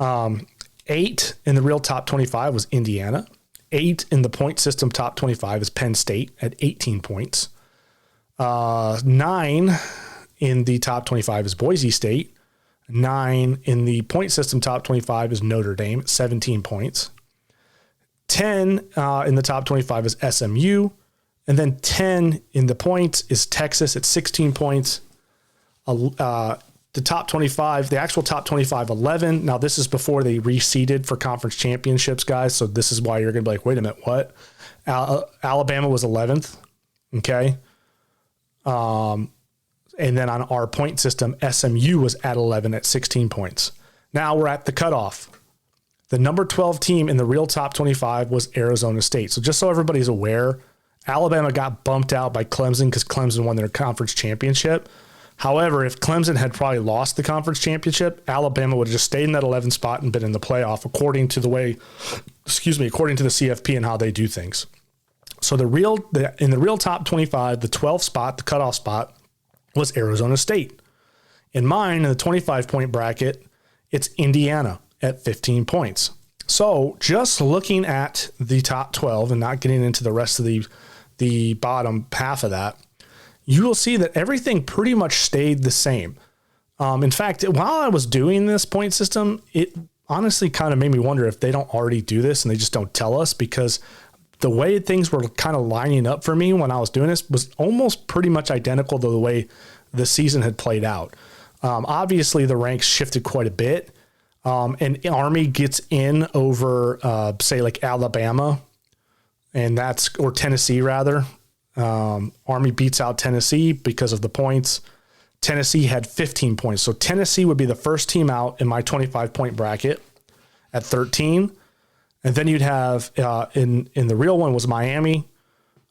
8 in the real top 25 was Indiana. 8 in the point system top 25 is Penn State at 18 points. 9 in the top 25 is Boise State. 9 in the point system top 25 is Notre Dame at 17 points. 10 in the top 25 is SMU. And then 10 in the points is Texas at 16 points. The top 25, the actual top 25, 11. Now, this is before they reseeded for conference championships, guys. So this is why you're going to be like, wait a minute, what? Alabama was 11th. Okay. And then on our point system, SMU was at 11 at 16 points. Now we're at the cutoff. The number 12 team in the real top 25 was Arizona State. So just so everybody's aware, Alabama got bumped out by Clemson because Clemson won their conference championship. However, if Clemson had probably lost the conference championship, Alabama would have just stayed in that 11th spot and been in the playoff according to the CFP and how they do things. So in the real top 25, the 12th spot, the cutoff spot, was Arizona State. In mine, in the 25-point bracket, it's Indiana at 15 points. So just looking at the top 12 and not getting into the rest of the bottom half of that, you will see that everything pretty much stayed the same. In fact, while I was doing this point system, it honestly kind of made me wonder if they don't already do this and they just don't tell us, because the way things were kind of lining up for me when I was doing this was almost pretty much identical to the way the season had played out. Obviously, the ranks shifted quite a bit. And Army gets in over, say, like Alabama, or Tennessee, rather. Army beats out Tennessee because of the points. Tennessee had 15 points. So Tennessee would be the first team out in my 25-point bracket at 13. And then you'd have, in the real one was Miami.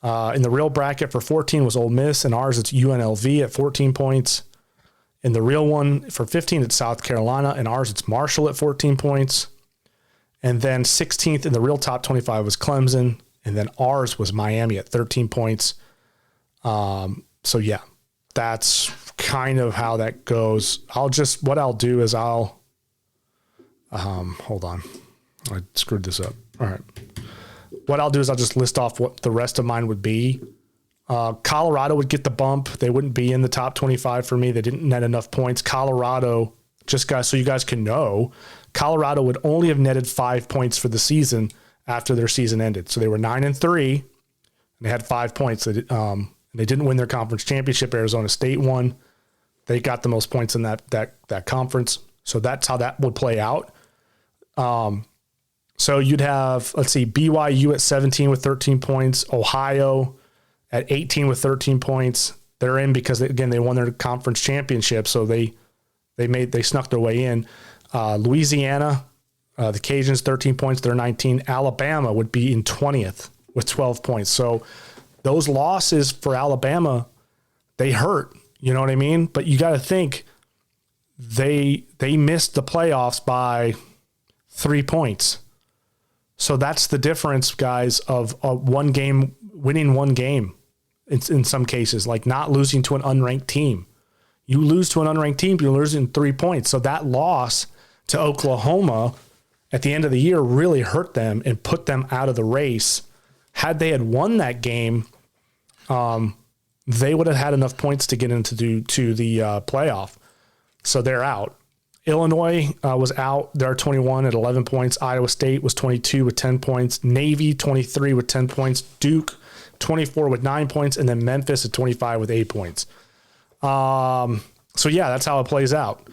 In the real bracket for 14 was Ole Miss, and ours it's UNLV at 14 points. In the real one for 15, it's South Carolina, and ours it's Marshall at 14 points. And then 16th in the real top 25 was Clemson, and then ours was Miami at 13 points. So yeah, that's kind of how that goes. What I'll do is hold on. I screwed this up. All right. What I'll do is I'll just list off what the rest of mine would be. Colorado would get the bump. They wouldn't be in the top 25 for me. They didn't net enough points. Colorado, so you guys can know, Colorado would only have netted 5 points for the season after their season ended. So they were 9-3 and they had 5 points. They didn't win their conference championship. Arizona State won. They got the most points in that conference. So that's how that would play out. So you'd have, let's see, BYU at 17 with 13 points, Ohio at 18 with 13 points. They're in because they won their conference championship. So they snuck their way in. Louisiana, the Cajuns, 13 points. They're 19. Alabama would be in 20th with 12 points. So those losses for Alabama, they hurt. You know what I mean? But you got to think they missed the playoffs by 3 points. So that's the difference, guys, of one game, winning one game in some cases, like not losing to an unranked team. You lose to an unranked team, you're losing 3 points. So that loss to Oklahoma at the end of the year really hurt them and put them out of the race. Had they had won that game, they would have had enough points to get into the playoff. So they're out. Illinois was out. They're 21 at 11 points. Iowa State was 22 with 10 points. Navy, 23 with 10 points. Duke, 24 with 9 points. And then Memphis at 25 with 8 points. So, yeah, that's how it plays out.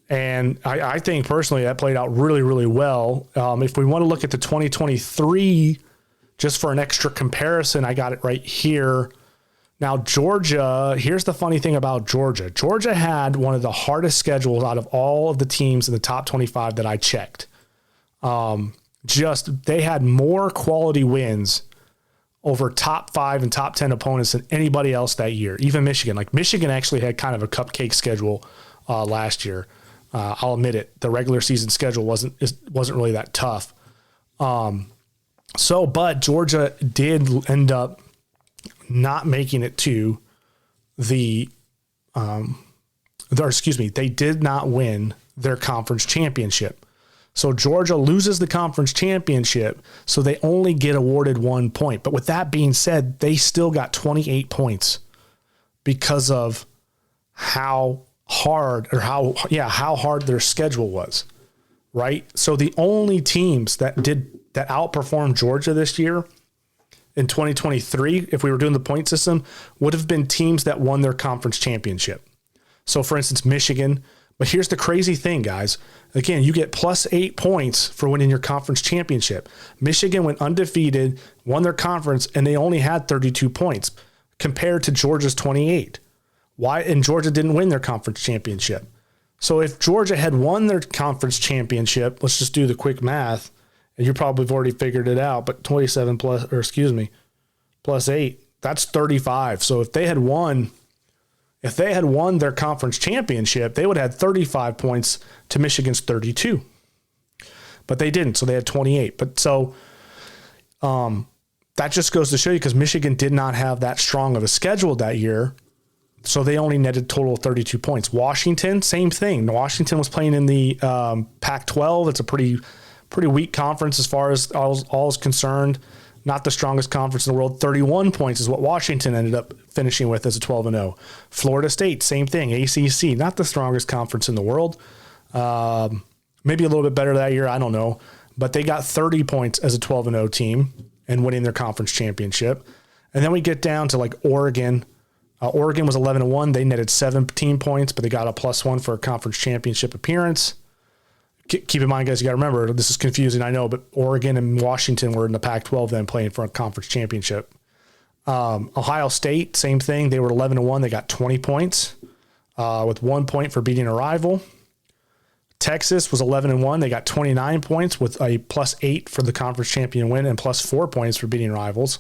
And I think personally that played out really, really well. If we want to look at the 2023, just for an extra comparison, I got it right here. Now, Georgia, here's the funny thing about Georgia. Georgia had one of the hardest schedules out of all of the teams in the top 25 that I checked. They had more quality wins over top 5 and top 10 opponents than anybody else that year, even Michigan. Like Michigan actually had kind of a cupcake schedule last year. I'll admit it. The regular season schedule wasn't really that tough. But Georgia did end up not making it to they did not win their conference championship. So Georgia loses the conference championship, so they only get awarded 1 point. But with that being said, they still got 28 points because of how hard their schedule was. right? So the only teams that outperformed Georgia this year in 2023, if we were doing the point system, would have been teams that won their conference championship. So for instance, Michigan. But here's the crazy thing, guys. Again, you get +8 points for winning your conference championship. Michigan went undefeated, won their conference, and they only had 32 points compared to Georgia's 28. Why? And Georgia didn't win their conference championship. So if Georgia had won their conference championship, let's just do the quick math, and you probably have already figured it out, but +8, that's 35. So if they had won their conference championship, they would have had 35 points to Michigan's 32. But they didn't, so they had 28. But so that just goes to show you, because Michigan did not have that strong of a schedule that year, so they only netted total of 32 points. Washington, same thing. Washington was playing in the Pac-12. It's a pretty weak conference as far as all is concerned. Not the strongest conference in the world. 31 points is what Washington ended up finishing with as a 12-0. Florida State, same thing. ACC, not the strongest conference in the world. Maybe a little bit better that year. I don't know. But they got 30 points as a 12-0 team and winning their conference championship. And then we get down to like Oregon. Oregon was 11-1. They netted 17 points, but they got a +1 for a conference championship appearance. Keep in mind, guys, you got to remember, this is confusing, I know, but Oregon and Washington were in the Pac-12 then playing for a conference championship. Ohio State, same thing. They were 11-1. They got 20 points with 1 point for beating a rival. Texas was 11-1. They got 29 points with a +8 for the conference champion win and +4 points for beating rivals.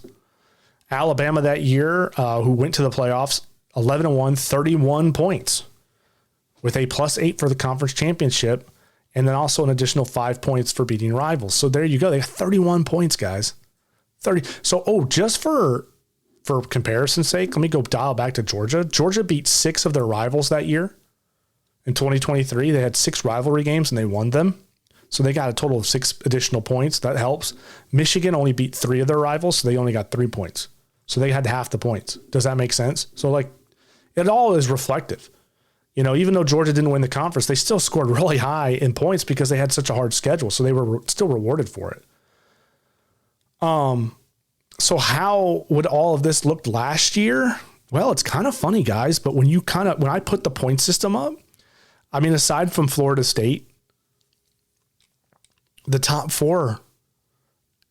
Alabama that year, who went to the playoffs, 11-1, 31 points with a +8 for the conference championship. And then also an additional 5 points for beating rivals. So there you go. They got 31 points, guys. 30. So, just for comparison's sake, let me go dial back to Georgia. Georgia beat 6 of their rivals that year. In 2023, they had 6 rivalry games and they won them. So they got a total of 6 additional points. That helps. Michigan only beat 3 of their rivals, so they only got 3 points. So they had half the points. Does that make sense? So it all is reflective. You know, even though Georgia didn't win the conference, they still scored really high in points because they had such a hard schedule. So they were still rewarded for it. So how would all of this look last year? Well, it's kind of funny, guys, but when I put the point system up, I mean, aside from Florida State, the top 4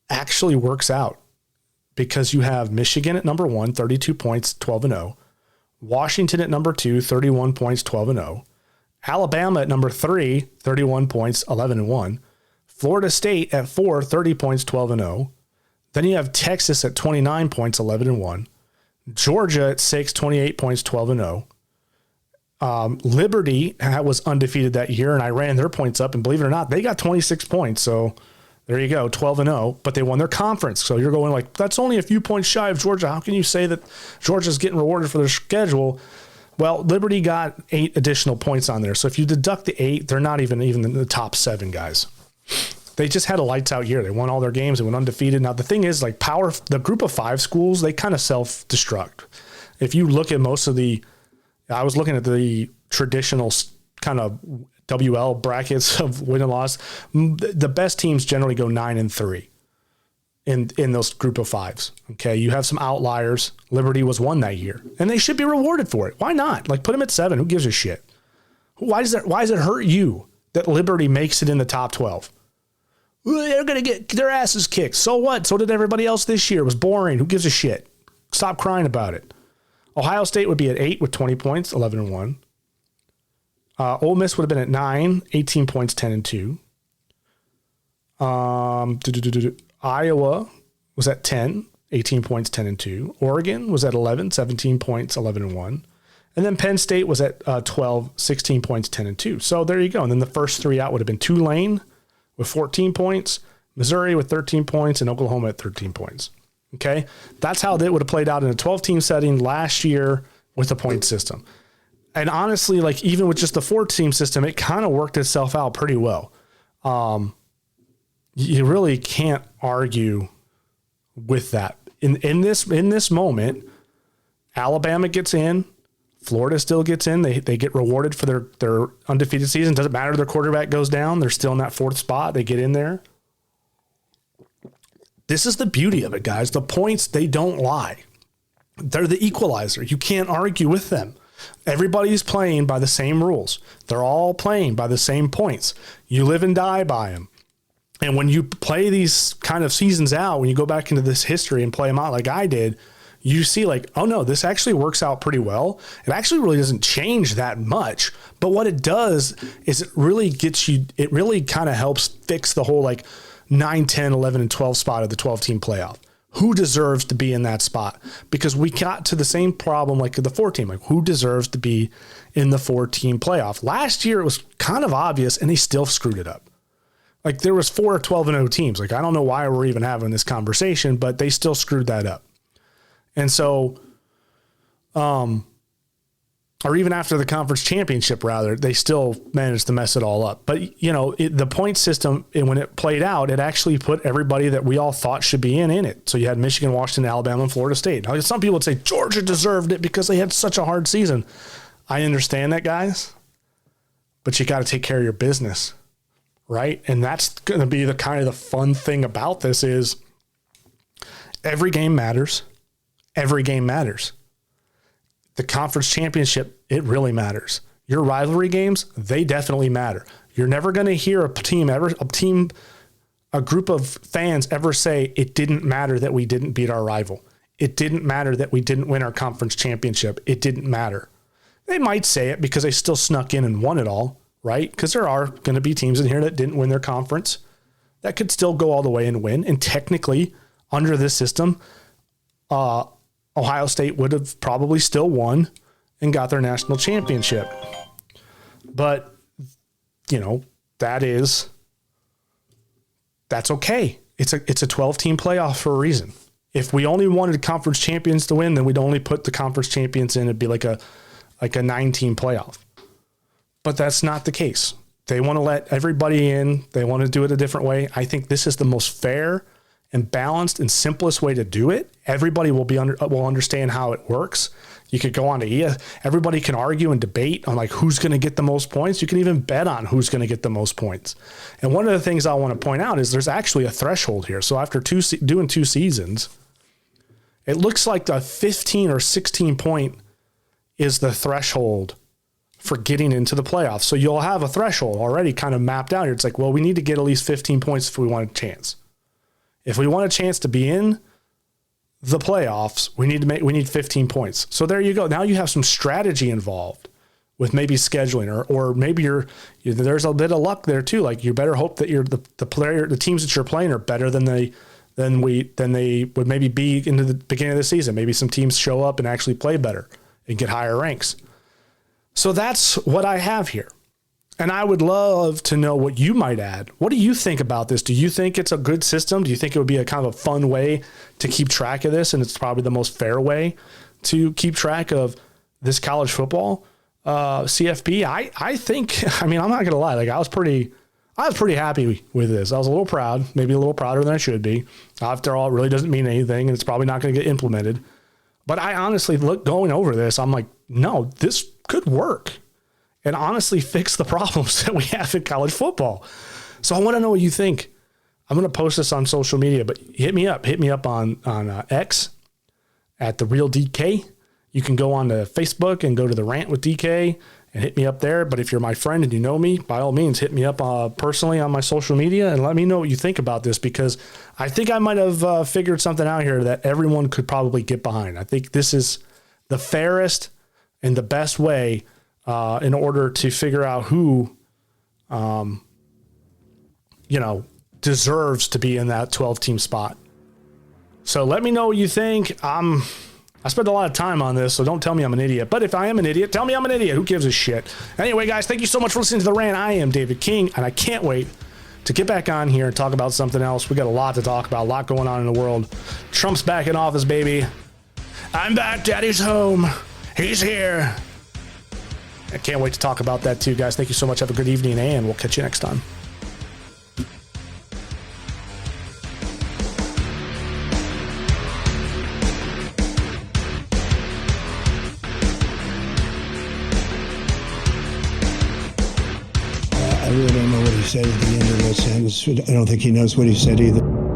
actually works out because you have Michigan at number 1, 32 points, 12-0. Washington at number 2, 31 points, 12-0. Alabama at number 3, 31 points, 11-1. Florida State at 4, 30 points, 12-0. Then you have Texas at 29 points, 11-1. Georgia at 6, 28 points, 12-0. Liberty was undefeated that year, and I ran their points up, and believe it or not, they got 26 points. So there you go, 12-0, but they won their conference. So you're going like, that's only a few points shy of Georgia. How can you say that Georgia's getting rewarded for their schedule? Well, Liberty got 8 additional points on there. So if you deduct the 8, they're not even in the top 7, guys. They just had a lights out year. They won all their games. They went undefeated. Now, the thing is, like the group of 5 schools, they kind of self-destruct. If you look at I was looking at the traditional kind of WL brackets of win and loss. The best teams generally go 9-3 in those group of 5s. Okay. You have some outliers. Liberty was 1 that year and they should be rewarded for it. Why not? Like, put them at 7. Who gives a shit? Why does it hurt you that Liberty makes it in the top 12? They're going to get their asses kicked. So what? So did everybody else this year. It was boring. Who gives a shit? Stop crying about it. Ohio State would be at 8 with 20 points, 11-1. Ole Miss would have been at 9, 18 points, 10-2. Iowa was at 10, 18 points, 10-2. Oregon was at 11, 17 points, 11-1. And then Penn State was at 12, 16 points, 10-2. So there you go. And then the first 3 out would have been Tulane with 14 points, Missouri with 13 points, and Oklahoma at 13 points. Okay? That's how that would have played out in a 12-team setting last year with the point system. And honestly, like even with just the 4-team system, it kind of worked itself out pretty well. You really can't argue with that. In this moment, Alabama gets in, Florida still gets in. They get rewarded for their undefeated season. Doesn't matter if their quarterback goes down. They're still in that 4th spot. They get in there. This is the beauty of it, guys. The points, they don't lie. They're the equalizer. You can't argue with them. Everybody's playing by the same rules. They're all playing by the same points. You live and die by them. And when you play these kind of seasons out, when you go back into this history and play them out like I did, you see like, oh no, this actually works out pretty well. It actually really doesn't change that much. But what it does is it really kind of helps fix the whole like 9, 10, 11, and 12 spot of the 12-team playoff. Who deserves to be in that spot? Because we got to the same problem like the 4-team. Like, who deserves to be in the 4-team playoff? Last year, it was kind of obvious, and they still screwed it up. Like, there was 4 12-0 teams. Like, I don't know why we're even having this conversation, but they still screwed that up. And so, or even after the conference championship, rather, they still managed to mess it all up. But, the point system, when it played out, it actually put everybody that we all thought should be in it. So you had Michigan, Washington, Alabama, and Florida State. Now, some people would say Georgia deserved it because they had such a hard season. I understand that, guys, but you got to take care of your business, right? And that's going to be the kind of the fun thing about this is every game matters. Every game matters. The conference championship, it really matters. Your rivalry games, they definitely matter. You're never going to hear a group of fans ever say it didn't matter that we didn't beat our rival. It didn't matter that we didn't win our conference championship. It didn't matter. They might say it because they still snuck in and won it all, right? Because there are going to be teams in here that didn't win their conference that could still go all the way and win. And technically, under this system, Ohio State would have probably still won and got their national championship. But, that's okay. It's a 12-team playoff for a reason. If we only wanted conference champions to win, then we'd only put the conference champions in. It'd be like a 9-team playoff. But that's not the case. They want to let everybody in. They want to do it a different way. I think this is the most fair and balanced and simplest way to do it. Everybody will understand how it works. You could go on to everybody can argue and debate on like who's going to get the most points. You can even bet on who's going to get the most points. And one of the things I want to point out is there's actually a threshold here. So after doing 2 seasons, it looks like the 15 or 16 point is the threshold for getting into the playoffs. So you'll have a threshold already kind of mapped out here. It's like, well, we need to get at least 15 points if we want a chance. If we want a chance to be in the playoffs, we need 15 points. So there you go. Now you have some strategy involved with maybe scheduling or maybe there's a bit of luck there too. Like you better hope that the teams that you're playing are better than they would maybe be into the beginning of the season. Maybe some teams show up and actually play better and get higher ranks. So that's what I have here. And I would love to know what you might add. What do you think about this? Do you think it's a good system? Do you think it would be a kind of a fun way to keep track of this? And it's probably the most fair way to keep track of this college football CFP. I think, I'm not going to lie. Like I was pretty happy with this. I was a little proud, maybe a little prouder than I should be. After all, it really doesn't mean anything and it's probably not going to get implemented. But I honestly going over this, I'm like, no, this could work and honestly fix the problems that we have in college football. So I want to know what you think. I'm going to post this on social media, but hit me up on X at The Real DK. You can go on to Facebook and go to The Rant with DK and hit me up there. But if you're my friend and you know me, by all means, hit me up personally on my social media and let me know what you think about this, because I think I might have figured something out here that everyone could probably get behind. I think this is the fairest and the best way in order to figure out who, deserves to be in that 12-team spot. So let me know what you think. I spent a lot of time on this, so don't tell me I'm an idiot. But if I am an idiot, tell me I'm an idiot. Who gives a shit? Anyway, guys, thank you so much for listening to The Rant. I am David King, and I can't wait to get back on here and talk about something else. We got a lot to talk about, a lot going on in the world. Trump's back in office, baby. I'm back. Daddy's home. He's here. I can't wait to talk about that too, guys. Thank you so much. Have a good evening, and we'll catch you next time. I really don't know what he said at the end of that sentence. I don't think he knows what he said either.